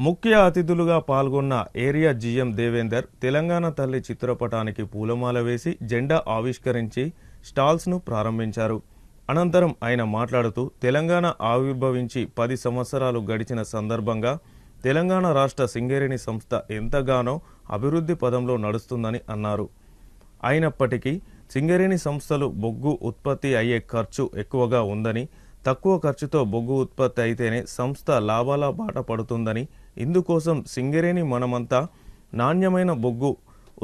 ముఖ్య అతిథులుగా పాల్గొన్న ఏరియా జీఎం దేవేందర్ తెలంగాణ తల్లి చిత్రపటానికి పూలమాల వేసి జెండా ఆవిష్కరించి స్టాల్స్ను ప్రారంభించారు. అనంతరం ఆయన మాట్లాడుతూ తెలంగాణ ఆవిర్భవించి 10 సంవత్సరాలు గడిచిన సందర్భంగా తెలంగాణ రాష్ట్ర సింగరేణి సంస్థ ఎంతగానో అభివృద్ధి పదంలో నడుస్తుందని అన్నారు. అయినప్పటికీ సింగరేణి సంస్థలు బొగ్గు ఉత్పత్తి అయ్యే ఖర్చు ఎక్కువగా ఉందని, తక్కువ ఖర్చుతో బొగ్గు ఉత్పత్తి అయితేనే సంస్థ లాభాల బాట పడుతుందని, ఇందుకోసం సింగరేణి మనమంతా నాణ్యమైన బొగ్గు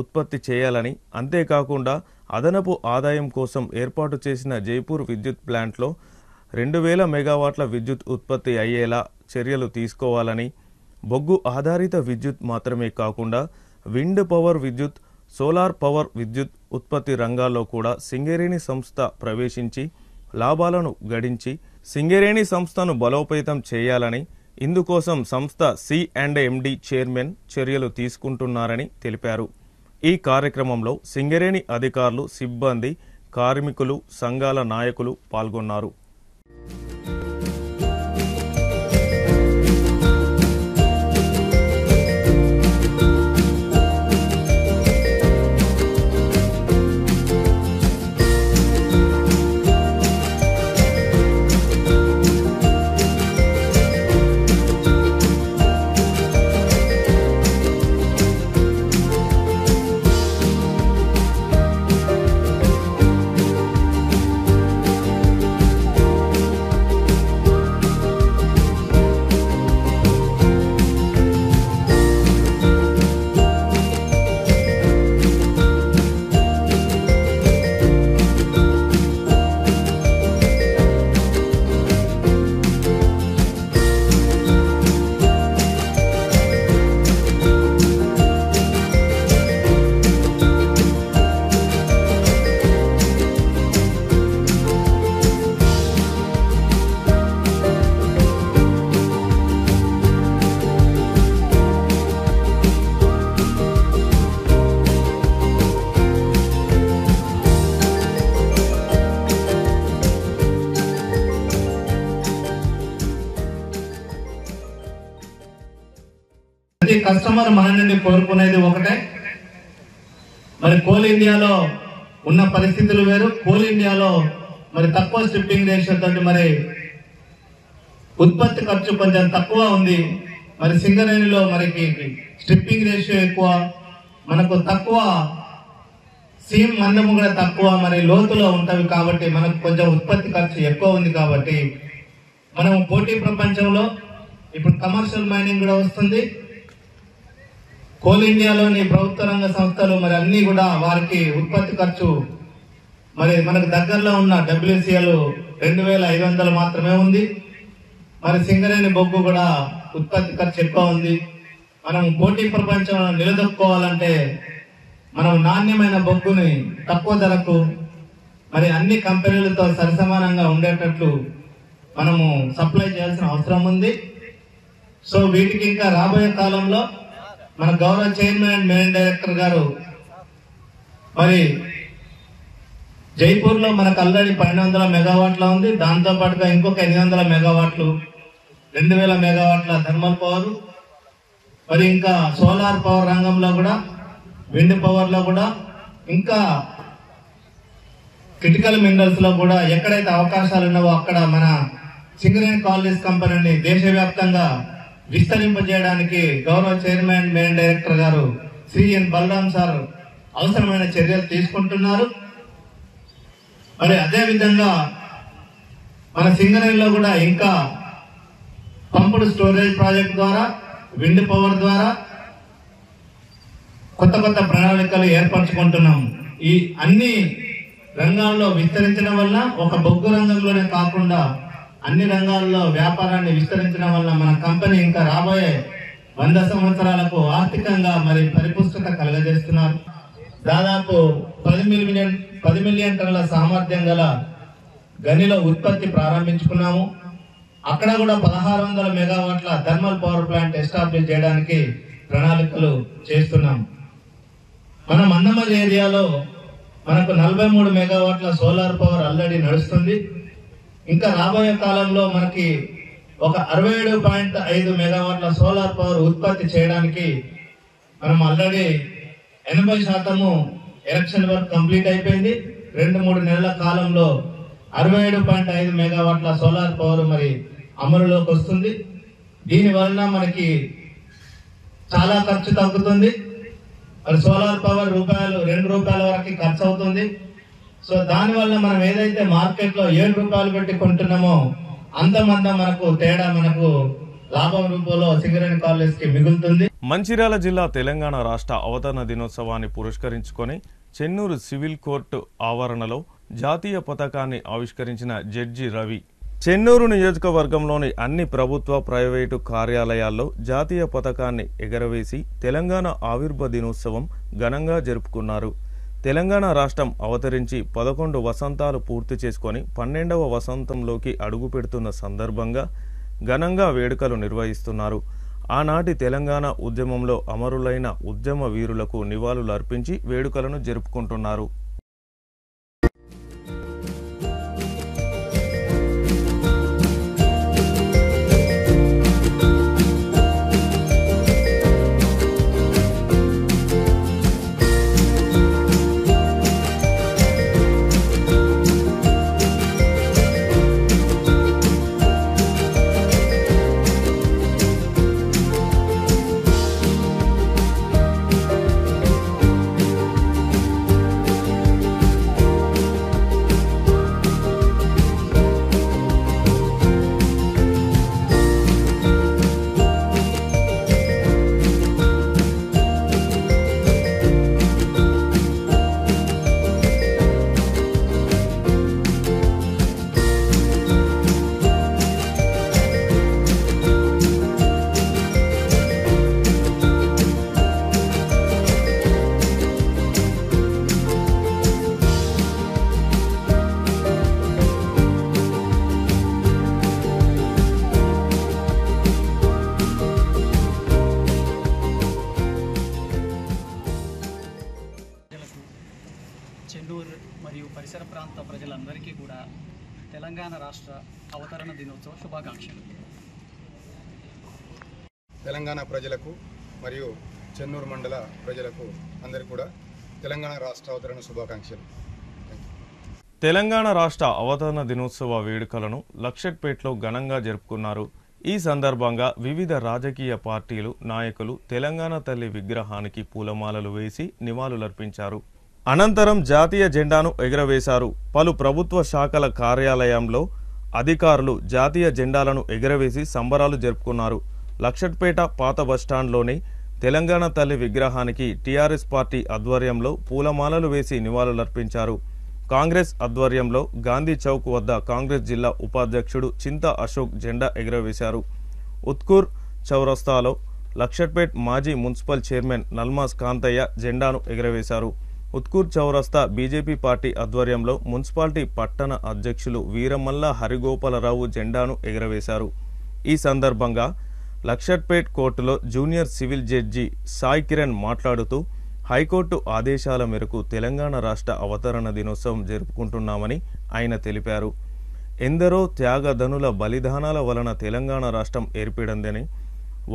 ఉత్పత్తి చేయాలని, అంతేకాకుండా అదనపు ఆదాయం కోసం ఏర్పాటు చేసిన జైపూర్ విద్యుత్ ప్లాంట్లో 2000 మెగావాట్ల విద్యుత్ ఉత్పత్తి అయ్యేలా చర్యలు తీసుకోవాలని, బొగ్గు ఆధారిత విద్యుత్ మాత్రమే కాకుండా విండ్ పవర్ విద్యుత్, సోలార్ పవర్ విద్యుత్ ఉత్పత్తి రంగాల్లో కూడా సింగరేణి సంస్థ ప్రవేశించి లాభాలను గడించి సింగరేణి సంస్థను బలోపేతం చేయాలని, ఇందుకోసం సంస్థ C&MD చైర్మన్ చర్యలు తీసుకుంటున్నారని తెలిపారు. ఈ కార్యక్రమంలో సింగరేణి అధికారులు, సిబ్బంది, కార్మికులు, సంఘాల నాయకులు పాల్గొన్నారు. కస్టమర్ మన నుండి కోరుకునేది ఒకటే. మరి కోల్ ఇండియాలో ఉన్న పరిస్థితులు వేరు. కోల్ ఇండియాలో మరి తక్కువ స్ట్రిప్పింగ్ రేషియో తోటి మరి ఉత్పత్తి ఖర్చు కొంచెం తక్కువ ఉంది. మరి సింగరేణిలో మనకి స్ట్రిప్పింగ్ రేషియో ఎక్కువ, మనకు తక్కువ సీమ్ మందము కూడా తక్కువ, మరి లోతులో ఉంటవి కాబట్టి మనకు కొంచెం ఉత్పత్తి ఖర్చు ఎక్కువ ఉంది. కాబట్టి మనం పోటీ ప్రపంచంలో ఇప్పుడు కమర్షియల్ మైనింగ్ కూడా వస్తుంది. కోల్ ఇండియాలోని ప్రభుత్వ రంగ సంస్థలు మరి అన్ని కూడా వారికి ఉత్పత్తి ఖర్చు మరి మనకు దగ్గరలో ఉన్న WCL 2500 మాత్రమే ఉంది. మరి సింగరేణి బొగ్గు కూడా ఉత్పత్తి ఖర్చు ఎక్కువ ఉంది. మనం పోటీ ప్రపంచంలో నిలదొక్కుకోవాలంటే మనం నాణ్యమైన బొగ్గుని తక్కువ ధరకు మరి అన్ని కంపెనీలతో సరిసమానంగా ఉండేటట్లు మనము సప్లై చేయాల్సిన అవసరం ఉంది. సో వీటికి ఇంకా రాబోయే కాలంలో మన గౌరవ చైర్మన్ అండ్ మెయిన్ డైరెక్టర్ గారు మరి జైపూర్ లో మనకు ఆల్రెడీ 1200 మెగావాట్ల ఉంది. దాంతో పాటుగా ఇంకొక 800 మెగావాట్లు, 2000 మెగావాట్ల థర్మల్ పవర్, మరి ఇంకా సోలార్ పవర్ రంగంలో కూడా, విండ్ పవర్ లో కూడా, ఇంకా క్రిటికల్ మినరల్స్ లో కూడా ఎక్కడైతే అవకాశాలు ఉన్నావో అక్కడ మన సింగరేణి కాలేజ్ కంపెనీని దేశవ్యాప్తంగా విస్తరింపజేయడానికి గౌరవ చైర్మన్ మెయిన్ డైరెక్టర్ గారు శ్రీ ఎన్ బలరాం సార్ అవసరమైన చర్యలు తీసుకుంటున్నారు. మరి అదే విధంగా మన సింగరేణిలో కూడా ఇంకా పంపుడు స్టోరేజ్ ప్రాజెక్ట్ ద్వారా, విండ్ పవర్ ద్వారా కొత్త కొత్త ప్రణాళికలు ఏర్పరచుకుంటున్నాం. ఈ అన్ని రంగాల్లో విస్తరించడం వల్ల ఒక బొగ్గు రంగంలోనే కాకుండా అన్ని రంగాల్లో వ్యాపారాన్ని విస్తరించడం వల్ల మన కంపెనీ ఇంకా రాబోయే 100 సంవత్సరాలకు ఆర్థికంగా మరి పరిపుష్టత కలగజేస్తున్నారు. దాదాపు 10 మిలియన్ టన్నుల సామర్థ్యం గల గనిలో ఉత్పత్తి ప్రారంభించుకున్నాము. అక్కడ కూడా 1600 మెగావాట్ల థర్మల్ పవర్ ప్లాంట్ ఎస్టాబ్లిష్ చేయడానికి ప్రణాళికలు చేస్తున్నాం. మనం మందమరి ఏరియాలో మనకు 43 మెగావాట్ల సోలార్ పవర్ ఆల్రెడీ నడుస్తుంది. ఇంకా రాబోయే కాలంలో మనకి ఒక 67.5 మెగావాట్ల సోలార్ పవర్ ఉత్పత్తి చేయడానికి మనం ఆల్రెడీ 80% ఎలక్షన్ వర్క్ కంప్లీట్ అయిపోయింది. 2-3 నెలల కాలంలో 67.5 మెగావాట్ల సోలార్ పవర్ మరి అమలులోకి వస్తుంది. దీని వలన మనకి చాలా ఖర్చు తగ్గుతుంది. మరి సోలార్ పవర్ ₹2 వరకు ఖర్చు అవుతుంది. సో దానివల్ల మనం ఏదైతే మార్కెట్ లో ₹7 పెట్టి కొంటున్నామో అంతమంది మనకు తేడా మనకు లాభం రూపంలో సింగరేణి కాలేజ్ కి మిగులుతుంది. మంచిర్యాల జిల్లా తెలంగాణ రాష్ట్ర అవతరణ దినోత్సవాన్ని పురస్కరించుకొని చెన్నూరు సివిల్ కోర్టు ఆవరణలో జాతీయ పతాకాన్ని ఆవిష్కరించిన జడ్జి రవి చెన్నూరు నియోజకవర్గంలోని అన్ని ప్రభుత్వ ప్రైవేటు కార్యాలయాల్లో జాతీయ పతాకాన్ని ఎగరవేసి తెలంగాణ ఆవిర్భ దినోత్సవం ఘనంగా జరుపుకున్నారు. తెలంగాణ రాష్ట్రం అవతరించి 11 వసంతాలు పూర్తి చేసుకొని 12వ వసంతంలోకి అడుగుపెడుతున్న సందర్భంగా ఘనంగా వేడుకలు నిర్వహిస్తున్నారు. ఆనాటి తెలంగాణ ఉద్యమంలో అమరులైన ఉద్యమ వీరులకు నివాళులు అర్పించి వేడుకలను జరుపుకుంటున్నారు. చెన్నూరు మరియు పరిసర ప్రాంత ప్రజలందరికీ కూడా తెలంగాణ రాష్ట్ర అవతరణ దినోత్సవ శుభాకాంక్షలు. తెలంగాణ ప్రజలకు మరియు చెన్నూరు మండల ప్రజలకు అందరికీ కూడా తెలంగాణ రాష్ట్ర అవతరణ శుభాకాంక్షలు. తెలంగాణ రాష్ట్ర అవతరణ దినోత్సవ వేడుకలను లక్షట్పేటలో ఘనంగా జరుపుకున్నారు. ఈ సందర్భంగా వివిధ రాజకీయ పార్టీలు నాయకులు తెలంగాణ తల్లి విగ్రహానికి పూలమాలలు వేసి నివాళులర్పించారు. అనంతరం జాతీయ జెండాను ఎగురవేశారు. పలు ప్రభుత్వ శాఖల కార్యాలయంలో అధికారులు జాతీయ జెండాలను ఎగురవేసి సంబరాలు జరుపుకున్నారు. లక్షట్పేట పాత బస్టాండ్లోని తెలంగాణ తల్లి విగ్రహానికి టీఆర్ఎస్ పార్టీ ఆధ్వర్యంలో పూలమాలలు వేసి నివాళులర్పించారు. కాంగ్రెస్ ఆధ్వర్యంలో గాంధీ చౌక్ వద్ద కాంగ్రెస్ జిల్లా ఉపాధ్యక్షుడు చింతా అశోక్ జెండా ఎగురవేశారు. ఉత్కూర్ చౌరస్తాలో లక్షట్పేట్ మాజీ మున్సిపల్ చైర్మన్ నల్మాస్ కాంతయ్య జెండాను ఎగురవేశారు. ఉత్కూర్ చౌరస్తా బీజేపీ పార్టీ ఆధ్వర్యంలో మున్సిపాలిటీ పట్టణ అధ్యక్షులు వీరమల్ల హరిగోపాలరావు జెండాను ఎగురవేశారు. ఈ సందర్భంగా లక్షట్పేట్ కోర్టులో junior civil judge Sai Kiran మాట్లాడుతూ హైకోర్టు ఆదేశాల మేరకు తెలంగాణ రాష్ట్ర అవతరణ దినోత్సవం జరుపుకుంటున్నామని ఆయన తెలిపారు. ఎందరో త్యాగధనుల బలిదానాల వలన తెలంగాణ రాష్ట్రం ఏర్పడిందని,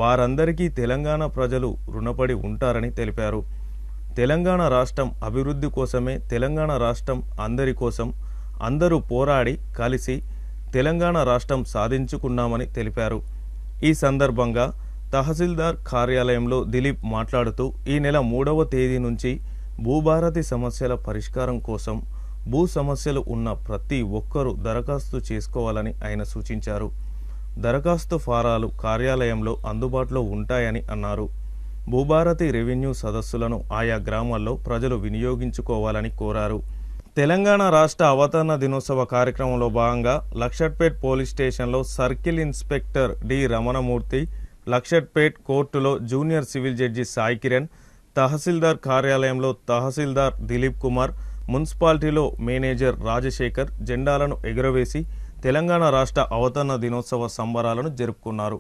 వారందరికీ తెలంగాణ ప్రజలు రుణపడి ఉంటారని తెలిపారు. తెలంగాణ రాష్ట్రం అభివృద్ధి కోసమే, తెలంగాణ రాష్ట్రం అందరి కోసం, అందరూ పోరాడి కలిసి తెలంగాణ రాష్ట్రం సాధించుకున్నామని తెలిపారు. ఈ సందర్భంగా తహసీల్దార్ కార్యాలయంలో దిలీప్ మాట్లాడుతూ ఈ నెల 3వ తేదీ నుంచి భూభారతి సమస్యల పరిష్కారం కోసం భూ సమస్యలు ఉన్న ప్రతి ఒక్కరూ దరఖాస్తు చేసుకోవాలని ఆయన సూచించారు. దరఖాస్తు ఫారాలు కార్యాలయంలో అందుబాటులో ఉంటాయని అన్నారు. భూభారతి రెవెన్యూ సదస్సులను ఆయా గ్రామాల్లో ప్రజలు వినియోగించుకోవాలని కోరారు. తెలంగాణ రాష్ట్ర అవతరణ దినోత్సవ కార్యక్రమంలో భాగంగా లక్షట్పేట్ పోలీస్ స్టేషన్లో circle inspector D Ramanamurthy, Luxettipet కోర్టులో junior civil judge Sai Kiran, tahsildar కార్యాలయంలో తహసీల్దార్ దిలీప్ కుమార్, మున్సిపాలిటీలో మేనేజర్ రాజశేఖర్ జెండాలను ఎగురవేసి తెలంగాణ రాష్ట్ర అవతరణ దినోత్సవ సంబరాలను జరుపుకున్నారు.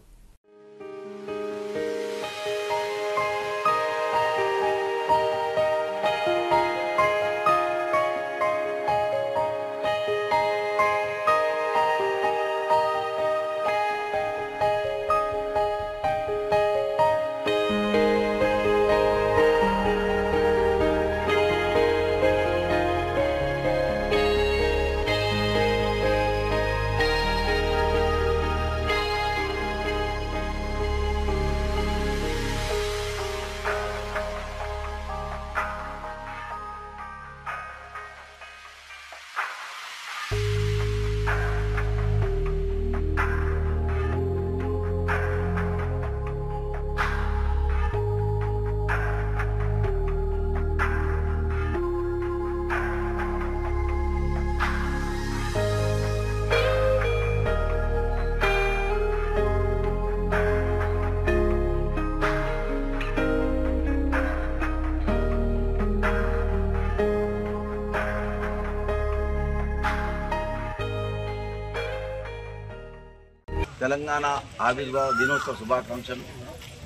తెలంగాణ ఆవిర్భావ దినోత్సవ శుభాకాంక్షలు.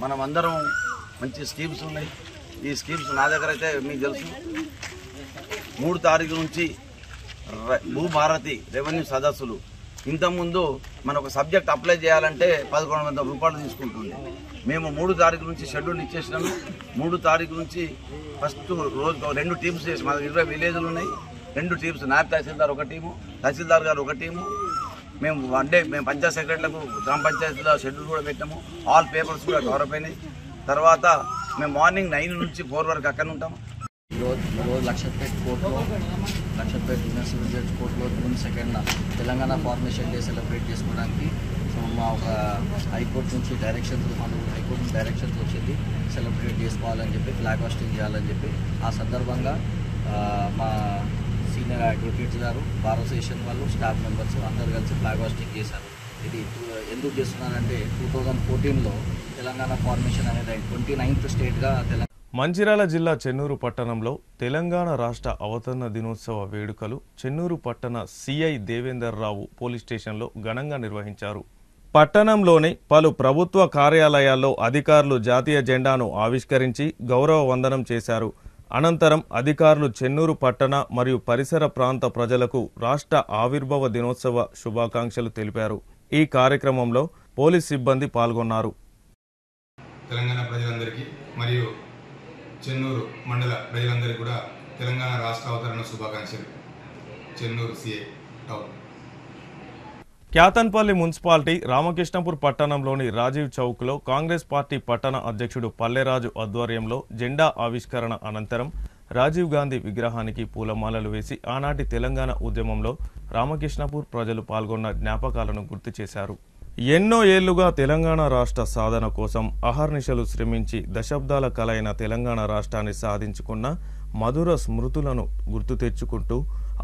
మనం అందరం మంచి స్కీమ్స్ ఉన్నాయి. ఈ స్కీమ్స్ నా దగ్గర అయితే మీకు తెలుసు 3 తారీఖు నుంచి భూభారతి రెవెన్యూ సదస్సులు. ఇంతకుముందు మనం ఒక సబ్జెక్ట్ అప్లై చేయాలంటే 1100 రూపాయలు తీసుకుంటుంది. మేము 3 తారీఖు నుంచి షెడ్యూల్ ఇచ్చేసినాము. 3 తారీఖు నుంచి ఫస్ట్ రోజు 2 టీమ్స్ చేసి మన 20 విలేజ్లు ఉన్నాయి. 2 టీమ్స్, నాయబ్ తహసీల్దార్ ఒక టీము, తహసీల్దార్ గారు ఒక టీము. మేము మేము పంచాయత్ సెక్రటరీలకు గ్రామ పంచాయతీలో షెడ్యూల్ కూడా పెట్టాము. ఆల్ పేపర్స్ కూడా కవర్ అయినాయి. తర్వాత మేము మార్నింగ్ 9 నుంచి 4 వరకు అక్కడ ఉంటాము. ఈరోజు లక్షపేట కోర్టులో, లక్షపేట యూనివర్సిటీ జడ్జ్ కోర్టులో జూన్ 2న తెలంగాణ ఫార్మేషన్ డే సెలబ్రేట్ చేసుకోవడానికి మా ఒక హైకోర్టు నుంచి డైరెక్షన్స్, హైకోర్టు నుంచి డైరెక్షన్స్ వచ్చింది సెలబ్రేట్ చేసుకోవాలని చెప్పి, ఫ్లాగ్ హోస్టింగ్ చేయాలని చెప్పి. ఆ సందర్భంగా మా సీనియర్ అడ్వకేట్స్ గారు, బార్ అసోసియేషన్ వాళ్ళు, స్టాఫ్ మెంబర్స్ అందరూ కలిసి ఫ్లాగ్ హోస్టింగ్ చేశారు. ఇది ఎందుకు చేస్తున్నారంటే 2014లో తెలంగాణ ఫార్మేషన్ అనేది 29th స్టేట్గా మంచిర్యాల జిల్లా చెన్నూరు పట్టణంలో తెలంగాణ రాష్ట్ర అవతరణ దినోత్సవ వేడుకలు చెన్నూరు పట్టణ సిఐ దేవేందర్ రావు పోలీస్ స్టేషన్లో ఘనంగా నిర్వహించారు. పట్టణంలోని పలు ప్రభుత్వ కార్యాలయాల్లో అధికారులు జాతీయ జెండాను ఆవిష్కరించి గౌరవ వందనం చేశారు. అనంతరం అధికారులు చెన్నూరు పట్టణ మరియు పరిసర ప్రాంత ప్రజలకు రాష్ట్ర ఆవిర్భావ దినోత్సవ శుభాకాంక్షలు తెలిపారు. ఈ కార్యక్రమంలో పోలీస్ సిబ్బంది పాల్గొన్నారు. తెలంగాణ ప్రజలందరికీ మరియు చెన్నూరు మండల ప్రజలందరికీ కూడా తెలంగాణ రాష్ట్ర అవతరణ శుభాకాంక్షలు. Chennur CI town. Kyathanpalli municipality Ramakrishnapur పట్టణంలోని రాజీవ్ చౌక్లో కాంగ్రెస్ పార్టీ పట్టణ అధ్యక్షుడు పల్లెరాజు ఆధ్వర్యంలో జెండా ఆవిష్కరణ అనంతరం రాజీవ్ గాంధీ విగ్రహానికి పూలమాలలు వేసి ఆనాటి తెలంగాణ ఉద్యమంలో రామకృష్ణపూర్ ప్రజలు పాల్గొన్న జ్ఞాపకాలను గుర్తు చేశారు. ఎన్నో ఏళ్లుగా తెలంగాణ రాష్ట్ర సాధన కోసం అహర్నిశలు శ్రమించి దశాబ్దాల కలైన తెలంగాణ రాష్ట్రాన్ని సాధించుకున్న మధుర స్మృతులను గుర్తు తెచ్చుకుంటూ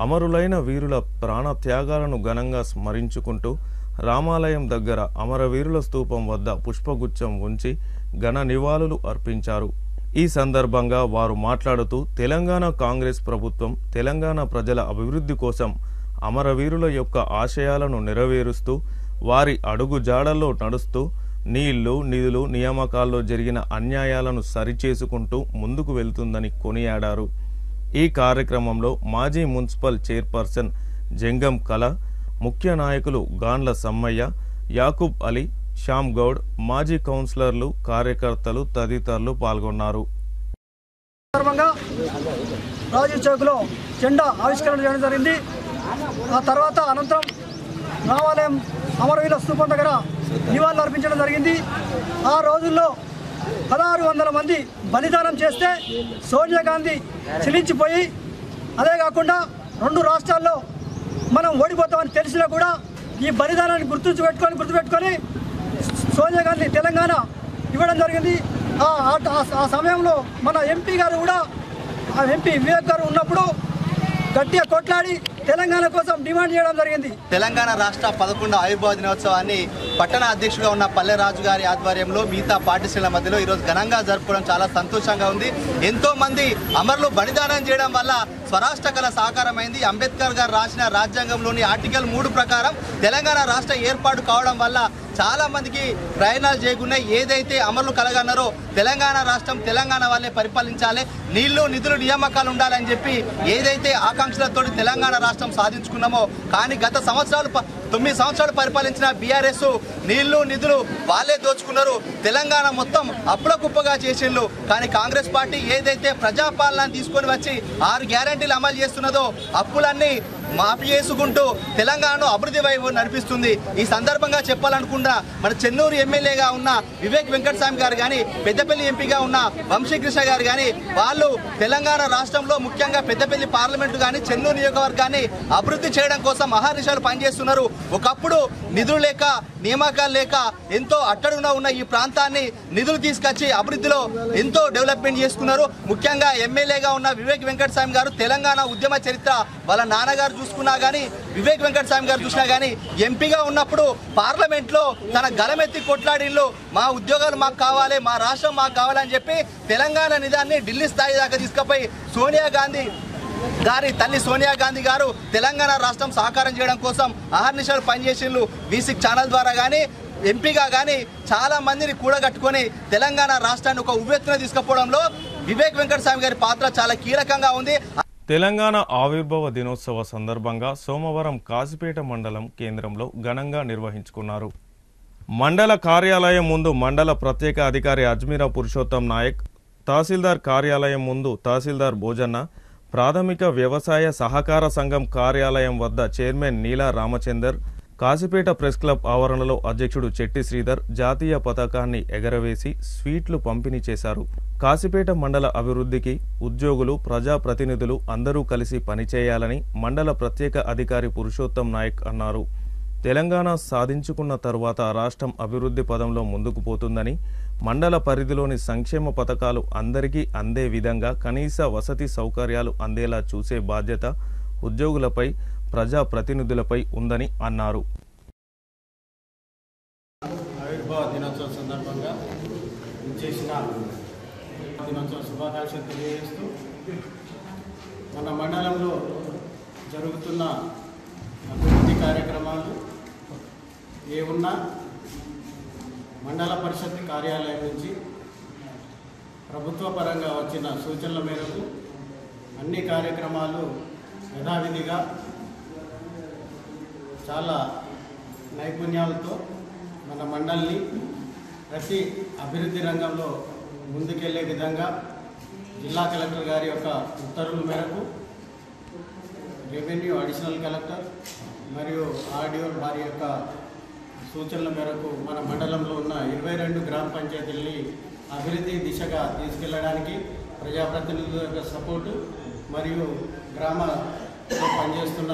అమరులైన వీరుల ప్రాణ త్యాగాలను ఘనంగా స్మరించుకుంటూ రామాలయం దగ్గర అమరవీరుల స్తూపం వద్ద పుష్పగుచ్చం ఉంచి ఘన నివాళులు అర్పించారు. ఈ సందర్భంగా వారు మాట్లాడుతూ తెలంగాణ కాంగ్రెస్ ప్రభుత్వం తెలంగాణ ప్రజల అభివృద్ధి కోసం అమరవీరుల యొక్క ఆశయాలను నెరవేరుస్తూ వారి అడుగు జాడల్లో నడుస్తూ నీళ్లు, నిధులు, నియామకాల్లో జరిగిన అన్యాయాలను సరిచేసుకుంటూ ముందుకు వెళ్తుందని కొనియాడారు. ఈ కార్యక్రమంలో మాజీ మున్సిపల్ చైర్పర్సన్ జంగం కళ, ముఖ్య నాయకులు గాండ్ల సమ్మయ్య, యాకూబ్ అలీ, శ్యామ్ గౌడ్, మాజీ కౌన్సిలర్లు, కార్యకర్తలు తదితరులు పాల్గొన్నారు. రాజీవ్ చౌక్లో జెండా ఆవిష్కరణ చేయడం జరిగింది. ఆ తర్వాత అనంతరం రామాలయం అమరవీరుల స్తూపం దగ్గర నివాళులు అర్పించడం జరిగింది. ఆ రోజుల్లో 1600 మంది బలిదానం చేస్తే సోనియా గాంధీ చెలించిపోయి, అదే కాకుండా 2 రాష్ట్రాల్లో మనం ఓడిపోతామని తెలిసినా కూడా ఈ బలిదానాన్ని గుర్తుపెట్టుకొని సోనియా గాంధీ తెలంగాణ ఇవ్వడం జరిగింది. ఆ సమయంలో మన ఎంపీ గారు కూడా, ఎంపీ వివేక్ గారు ఉన్నప్పుడు గట్టిగా కొట్లాడి తెలంగాణ కోసం డిమాండ్ చేయడం జరిగింది. తెలంగాణ రాష్ట్ర 11వ ఆవిర్భావ దినోత్సవాన్ని పట్టణ అధ్యక్షుడిగా ఉన్న పల్లెరాజు గారి ఆధ్వర్యంలో మిగతా పార్టీల మధ్యలో ఈరోజు ఘనంగా జరుపుకోవడం చాలా సంతోషంగా ఉంది. ఎంతో మంది అమరులు బలిదానం చేయడం వల్ల స్వరాష్ట్ర కళ సాకారమైంది. అంబేద్కర్ గారు రాసిన రాజ్యాంగంలోని ఆర్టికల్ 3 ప్రకారం తెలంగాణ రాష్ట్ర ఏర్పాటు కావడం వల్ల చాలా మందికి ప్రయాణాలు చేయకున్నాయి. ఏదైతే అమరులు కలగన్నారో తెలంగాణ రాష్ట్రం తెలంగాణ వాళ్ళే పరిపాలించాలి, నీళ్లు, నిధులు, నియామకాలు ఉండాలని చెప్పి ఏదైతే ఆకాంక్షలతో తెలంగాణ రాష్ట్రం సాధించుకున్నామో, కానీ గత 9 సంవత్సరాలు పరిపాలించిన బీఆర్ఎస్ నీళ్లు, నిధులు వాళ్ళే దోచుకున్నారు. తెలంగాణ మొత్తం అప్పుల కుప్పగా చేసిండ్రు. కానీ కాంగ్రెస్ పార్టీ ఏదైతే ప్రజాపాలన తీసుకొని వచ్చి 6 గ్యారెంటీలు అమలు చేస్తున్నదో అప్పులన్నీ మాఫీ చేసుకుంటూ తెలంగాణను అభివృద్ధి వైపు నడిపిస్తుంది. ఈ సందర్భంగా చెప్పాలనుకున్నా మన చెన్నూరు ఎమ్మెల్యేగా ఉన్న వివేక్ వెంకటస్వామి గారు కానీ, పెద్దపల్లి ఎంపీగా ఉన్న వంశీకృష్ణ గారు కానీ, వాళ్ళు తెలంగాణ రాష్ట్రంలో ముఖ్యంగా పెద్దపల్లి పార్లమెంటు కానీ చెన్నూరు నియోజకవర్గాన్ని అభివృద్ధి చేయడం కోసం అహర్నిశలు పనిచేస్తున్నారు. ఒకప్పుడు నిధులు లేక, నియామకాలు లేక ఎంతో అట్టడుగున ఉన్న ఈ ప్రాంతాన్ని నిధులు తీసుకొచ్చి అభివృద్ధిలో ఎంతో డెవలప్మెంట్ చేసుకున్నారు. ముఖ్యంగా ఎమ్మెల్యేగా ఉన్న వివేక్ వెంకటస్వామి గారు తెలంగాణ ఉద్యమ చరిత్ర వాళ్ళ నాన్నగారు చూసుకున్నా కానీ, వివేక్ వెంకటస్వామి గారు చూసినా కానీ, ఎంపీగా ఉన్నప్పుడు పార్లమెంట్లో తన గలమెత్తి కొట్లాడిళ్ళు, మా ఉద్యోగాలు మాకు కావాలి, మా రాష్ట్రం మాకు కావాలని చెప్పి తెలంగాణ నిధాన్ని ఢిల్లీ స్థాయి దాకా తీసుకుపోయి సోనియా గాంధీ గారి తల్లి సోనియా గాంధీ గారు తెలంగాణ రాష్ట్రం సాకారం చేయడం కోసం అహర్నిశలు పనిచేసిండ్రు. V6 ఛానల్ ద్వారా కానీ, ఎంపీగా కానీ చాలా మందిని కూడగట్టుకొని తెలంగాణ రాష్ట్రాన్ని ఒక ఉవ్వెత్తున తీసుకుపోవడంలో వివేక్ వెంకటస్వామి గారి పాత్ర చాలా కీలకంగా ఉంది. తెలంగాణ ఆవిర్భావ దినోత్సవ సందర్భంగా సోమవారం కాజీపేట మండలం కేంద్రంలో ఘనంగా నిర్వహించుకున్నారు. మండల కార్యాలయం ముందు మండల ప్రత్యేక అధికారి అజ్మీరా పురుషోత్తం నాయక్, తహసీల్దార్ కార్యాలయం ముందు తహసీల్దార్ భోజన్న, ప్రాథమిక వ్యవసాయ సహకార సంఘం కార్యాలయం వద్ద చైర్మన్ నీలా రామచందర్, కాజీపేట ప్రెస్ క్లబ్ ఆవరణలో అధ్యక్షుడు చెట్టి శ్రీధర్ జాతీయ పతాకాన్ని ఎగరవేసి స్వీట్లు పంపిణీ చేశారు. కాజీపేట మండల అభివృద్ధికి ఉద్యోగులు, ప్రజాప్రతినిధులు అందరూ కలిసి పనిచేయాలని మండల ప్రత్యేక అధికారి పురుషోత్తం నాయక్ అన్నారు. తెలంగాణ సాధించుకున్న తరువాత రాష్ట్రం అభివృద్ధి పదంలో ముందుకు పోతుందని, మండల పరిధిలోని సంక్షేమ పథకాలు అందరికీ అందే విధంగా కనీస వసతి సౌకర్యాలు అందేలా చూసే బాధ్యత ఉద్యోగులపై, ప్రజాప్రతినిధులపై ఉందని అన్నారు. ఆవిర్భావ దినోత్సవం సందర్భంగా చేసిన దినోత్సవ శుభాకాంక్షలు తెలియజేస్తూ మన మండలంలో జరుగుతున్న అభివృద్ధి కార్యక్రమాలు ఏ ఉన్నా మండల పరిషత్ కార్యాలయం నుంచి ప్రభుత్వ పరంగా వచ్చిన సూచనల మేరకు అన్ని కార్యక్రమాలు యథావిధిగా చాలా నైపుణ్యాలతో మన మండలిని ప్రతి అభివృద్ధి రంగంలో ముందుకెళ్లే విధంగా జిల్లా కలెక్టర్ గారి యొక్క ఉత్తర్వుల మేరకు రెవెన్యూ అడిషనల్ కలెక్టర్ మరియు ఆర్డీఓ వారి యొక్క సూచనల మేరకు మన మండలంలో ఉన్న 22 గ్రామ పంచాయతీలని అభివృద్ధి దిశగా తీసుకెళ్లడానికి ప్రజాప్రతినిధుల యొక్క సపోర్టు మరియు గ్రామంలో పనిచేస్తున్న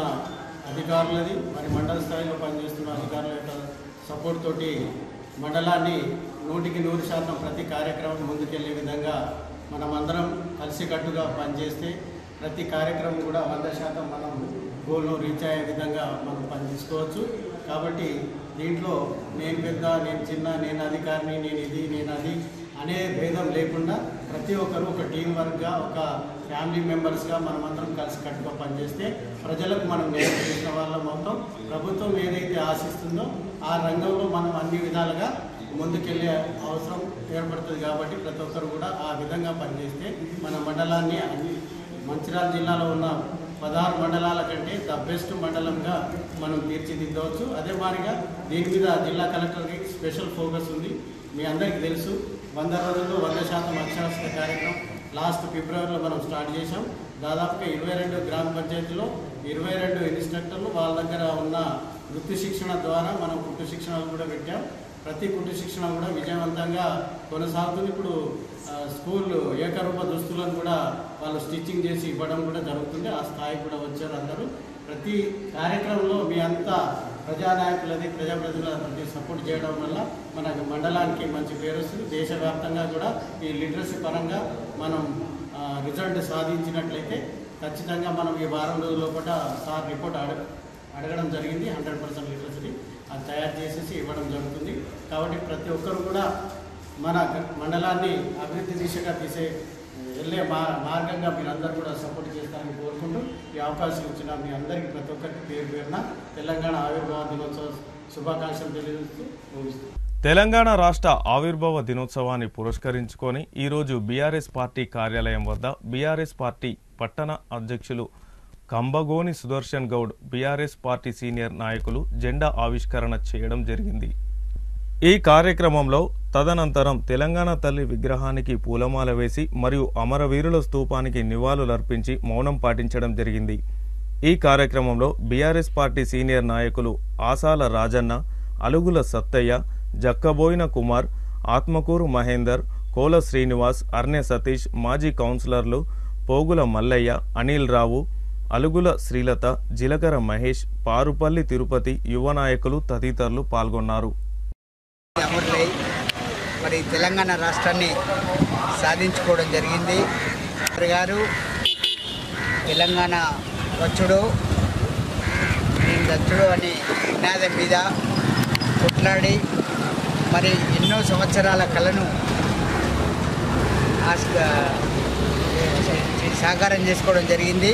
అధికారులది మరి మండల స్థాయిలో పనిచేస్తున్న అధికారుల యొక్క సపోర్ట్ తోటి మండలాన్ని 100% ప్రతి కార్యక్రమం ముందుకెళ్లే విధంగా మనమందరం కలిసికట్టుగా పనిచేస్తే ప్రతి కార్యక్రమం కూడా 100% మనం గోల్ను రీచ్ అయ్యే విధంగా మనం పనిచేసుకోవచ్చు. కాబట్టి దీంట్లో నేను పెద్ద, నేను చిన్న, నేను అధికారిని, నేను ఇది, నేను అది అనే భేదం లేకుండా ప్రతి ఒక్కరు ఒక టీం వర్క్గా, ఒక ఫ్యామిలీ మెంబర్స్గా మనమందరం కలిసికట్టుగా పనిచేస్తే ప్రజలకు మనం న్యాయం చేసిన వాళ్ళ మొత్తం ప్రభుత్వం ఏదైతే ఆశిస్తుందో ఆ రంగంలో మనం అన్ని విధాలుగా ముందుకెళ్ళే అవసరం ఏర్పడుతుంది. కాబట్టి ప్రతి ఒక్కరు కూడా ఆ విధంగా పనిచేస్తే మన మండలాన్ని మంచిర్యాల జిల్లాలో ఉన్న 16 మండలాల కంటే ద బెస్ట్ మండలంగా మనం తీర్చిదిద్దవచ్చు. అదే మాదిరిగా దీని మీద జిల్లా కలెక్టర్కి స్పెషల్ ఫోకస్ ఉంది. మీ అందరికీ తెలుసు 100 రోజుల్లో 100% అక్షరాస్యత కార్యక్రమం లాస్ట్ ఫిబ్రవరిలో మనం స్టార్ట్ చేసాం. దాదాపుగా 22 గ్రామ పంచాయతీలో 22 ఇన్స్ట్రక్టర్లు వాళ్ళ దగ్గర ఉన్న వృత్తి శిక్షణ ద్వారా మనం కుట్టు శిక్షణలు కూడా పెట్టాం. ప్రతి కుట్టు శిక్షణ కూడా విజయవంతంగా కొనసాగుతుంది. ఇప్పుడు స్కూల్ ఏకరూప దుస్తులను కూడా వాళ్ళు స్టిచ్చింగ్ చేసి ఇవ్వడం కూడా జరుగుతుంది. ఆ స్థాయి కూడా వచ్చారు అందరూ. ప్రతి కార్యక్రమంలో మీ అంతా ప్రజానాయకులది, ప్రజాప్రతినిధులది సపోర్ట్ చేయడం వల్ల మన మండలానికి మంచి పేరు వస్తుంది. దేశవ్యాప్తంగా కూడా ఈ లిటరసీ పరంగా మనం రిజల్ట్ సాధించినట్లయితే ఖచ్చితంగా మనం ఈ వారం రోజుల లోపల సార్ రిపోర్ట్ అడగడం జరిగింది. 100% లిటరసీ అది తయారు చేసేసి ఇవ్వడం జరుగుతుంది. కాబట్టి ప్రతి ఒక్కరు కూడా మన మండలాన్ని అభివృద్ధి దిశగా వెళ్ళే మార్గంగా మీరందరూ కూడా సపోర్ట్ చేస్తారని కోరుకుంటూ ఈ అవకాశం ఇచ్చిన మీ అందరికీ ప్రతి ఒక్కరికి పేరు పేరున తెలంగాణ ఆవిర్భావ దినోత్సవ శుభాకాంక్షలు తెలియజేస్తూ ముగిస్తూ. తెలంగాణ రాష్ట్ర ఆవిర్భావ దినోత్సవాన్ని పురస్కరించుకొని ఈరోజు బీఆర్ఎస్ పార్టీ కార్యాలయం వద్ద బీఆర్ఎస్ పార్టీ పట్టణ అధ్యక్షులు Kambagoni Sudarshan Goud, BRS party senior నాయకులు జెండా ఆవిష్కరణ చేయడం జరిగింది. ఈ కార్యక్రమంలో తదనంతరం తెలంగాణ తల్లి విగ్రహానికి పూలమాల వేసి మరియు అమరవీరుల స్తూపానికి నివాళులర్పించి మౌనం పాటించడం జరిగింది. ఈ కార్యక్రమంలో బీఆర్ఎస్ పార్టీ సీనియర్ నాయకులు ఆసాల రాజన్న, అలుగుల సత్తయ్య, జక్కబోయిన కుమార్, ఆత్మకూరు మహేందర్, కోల శ్రీనివాస్, అర్నె సతీష్, మాజీ కౌన్సిలర్లు పోగుల మల్లయ్య, అనిల్ రావు, అలుగుల శ్రీలత, జిలకర మహేష్, పారుపల్లి తిరుపతి యువ నాయకులు తదితరులు పాల్గొన్నారు. మరి తెలంగాణ రాష్ట్రాన్ని సాధించుకోవడం జరిగింది. గారు తెలంగాణ వచ్చుడు నేను దచ్చుడు అనే నినాదం మీద కొట్లాడి మరి ఎన్నో సంవత్సరాల కళను సాకారం చేసుకోవడం జరిగింది.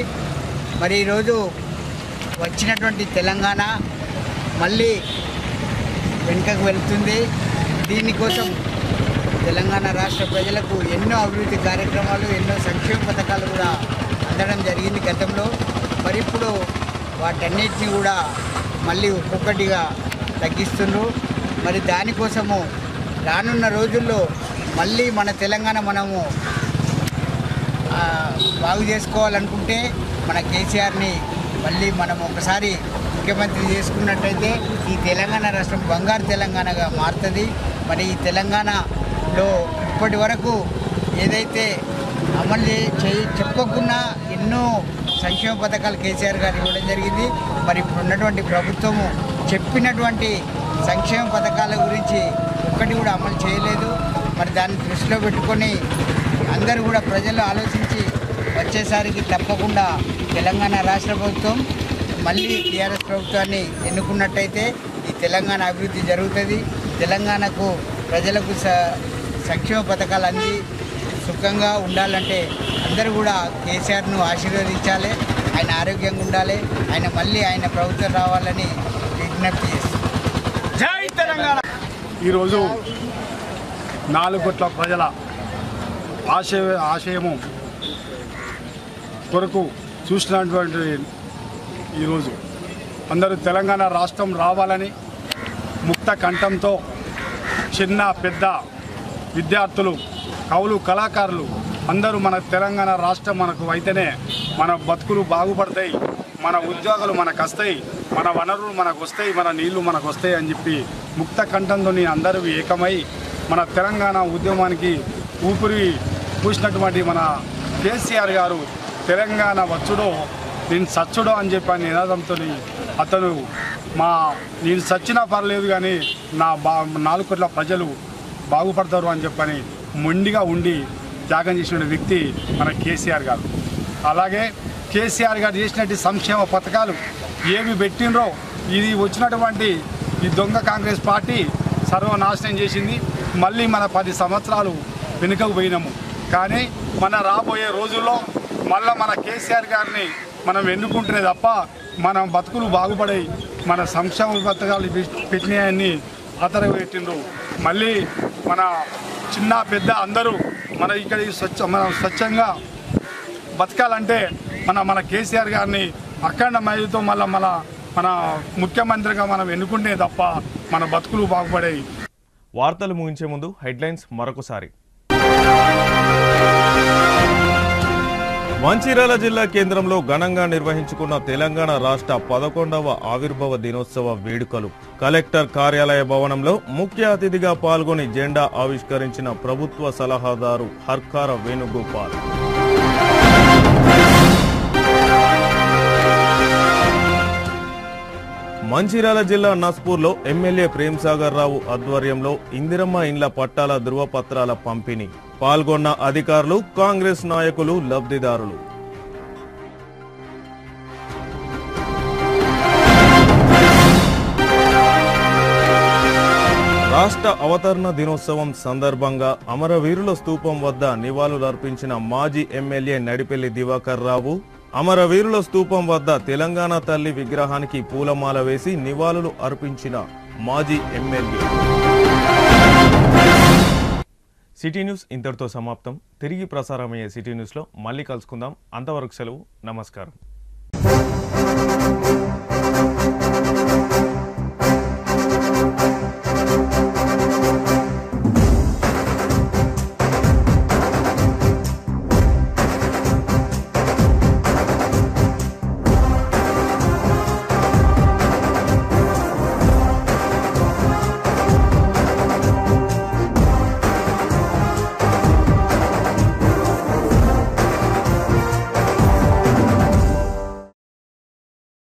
మరి ఈరోజు వచ్చినటువంటి తెలంగాణ మళ్ళీ వెనుకకు వెళ్తుంది. దీనికోసం తెలంగాణ రాష్ట్ర ప్రజలకు ఎన్నో అభివృద్ధి కార్యక్రమాలు, ఎన్నో సంక్షేమ పథకాలు కూడా అందడం జరిగింది గతంలో. మరి ఇప్పుడు వాటన్నిటిని కూడా మళ్ళీ ఒక్కొక్కటిగా తగ్గిస్తున్నారు. మరి దానికోసము రానున్న రోజుల్లో మళ్ళీ మన తెలంగాణ మనము బాగు చేసుకోవాలనుకుంటే మన కేసీఆర్ని మళ్ళీ మనం ఒకసారి ముఖ్యమంత్రి చేసుకున్నట్టయితే ఈ తెలంగాణ రాష్ట్రం బంగారు తెలంగాణగా మారుతుంది. మరి ఈ తెలంగాణలో ఇప్పటి వరకు ఏదైతే అమలు చెప్పకుండా ఎన్నో సంక్షేమ పథకాలు కేసీఆర్ గారు ఇవ్వడం జరిగింది. మరి ఇప్పుడు ఉన్నటువంటి ప్రభుత్వము చెప్పినటువంటి సంక్షేమ పథకాల గురించి ఒక్కటి కూడా అమలు చేయలేదు. మరి దాన్ని దృష్టిలో పెట్టుకొని అందరూ కూడా ప్రజలు ఆలోచించి వచ్చేసరికి తప్పకుండా తెలంగాణ రాష్ట్ర ప్రభుత్వం మళ్ళీ టీఆర్ఎస్ ప్రభుత్వాన్ని ఎన్నుకున్నట్టయితే ఈ తెలంగాణ అభివృద్ధి జరుగుతుంది. తెలంగాణకు ప్రజలకు సంక్షేమ పథకాలు అంది సుఖంగా ఉండాలంటే అందరూ కూడా కేసీఆర్ను ఆశీర్వదించాలి. ఆయన ఆరోగ్యంగా ఉండాలి. ఆయన ప్రభుత్వం రావాలని విజ్ఞప్తి చేస్తారు. జై తెలంగాణ. ఈరోజు 4 కోట్ల ప్రజల ఆశయము కొరకు చూసినటువంటి ఈరోజు అందరూ తెలంగాణ రాష్ట్రం రావాలని ముక్త కంఠంతో చిన్న పెద్ద విద్యార్థులు, కవులు, కళాకారులు అందరూ మన తెలంగాణ రాష్ట్రం మనకు అయితేనే మన బతుకులు బాగుపడతాయి, మన ఉద్యోగాలు మనకు వస్తాయి, మన వనరులు మనకు వస్తాయి, మన నీళ్లు మనకు వస్తాయి అని చెప్పి ముక్త కంఠంతో అందరూ ఏకమై మన తెలంగాణ ఉద్యమానికి ఊపిరి పూసినటువంటి మన కేసీఆర్ గారు తెలంగాణ వచ్చుడో నేను సచ్చుడో అని చెప్పి నినాదంతో అతను నేను సచ్చినా పర్లేదు కానీ నా 4 కోట్ల ప్రజలు బాగుపడతారు అని చెప్పని మొండిగా ఉండి త్యాగం చేసిన వ్యక్తి మన కేసీఆర్ గారు. అలాగే కేసీఆర్ గారు చేసినటువంటి సంక్షేమ పథకాలు ఏవి పెట్టినరో ఇది వచ్చినటువంటి ఈ దొంగ కాంగ్రెస్ పార్టీ సర్వనాశనం చేసింది. మళ్ళీ మన 10 సంవత్సరాలు వెనుకకు పోయినాము. కానీ మన రాబోయే రోజుల్లో మళ్ళీ మన కేసీఆర్ గారిని మనం ఎన్నుకుంటేనే తప్ప మన బతుకులు బాగుపడాయి. మన సంక్షేమ పథకాలు పెట్టినాయన్ని అతను పెట్టిండ్రు. మళ్ళీ మన చిన్న పెద్ద అందరూ మన ఇక్కడ మనం స్వచ్ఛంగా బతకాలంటే మన కేసీఆర్ గారిని అఖండ మైలుతో మళ్ళీ మన ముఖ్యమంత్రిగా మనం ఎన్నుకుంటే తప్ప మన బతుకులు బాగుపడాయి. వార్తలు ముగించే ముందు హెడ్లైన్స్ మరొకసారి. మంచిర్యాల జిల్లా కేంద్రంలో ఘనంగా నిర్వహించుకున్న తెలంగాణ రాష్ట్ర 11వ ఆవిర్భావ దినోత్సవ వేడుకలు. కలెక్టర్ కార్యాలయ భవనంలో ముఖ్య అతిథిగా పాల్గొని జెండా ఆవిష్కరించిన ప్రభుత్వ సలహాదారు హర్కార వేణుగోపాల్. మంచిర్యాల జిల్లా నస్పూర్లో ఎమ్మెల్యే ప్రేమ్సాగర్ రావు ఆధ్వర్యంలో ఇందిరమ్మ ఇండ్ల పట్టాల ధృవపత్రాల పంపిణీ. పాల్గొన్న అధికారులు, కాంగ్రెస్ నాయకులు, లబ్ధిదారులు. రాష్ట్ర అవతరణ దినోత్సవం సందర్భంగా అమరవీరుల స్తూపం వద్ద నివాళులర్పించిన మాజీ ఎమ్మెల్యే నడిపెల్లి దివాకర్ రావు. అమరవీరుల స్తూపం వద్ద తెలంగాణ తల్లి విగ్రహానికి పూలమాల వేసి నివాళులు అర్పించిన మాజీ ఎమ్మెల్యే. సిటీ న్యూస్ ఇంతటితో సమాప్తం. తిరిగి ప్రసారమయ్యే సిటీ న్యూస్లో మళ్ళీ కలుసుకుందాం. అంతవరకు సెలవు. నమస్కారం.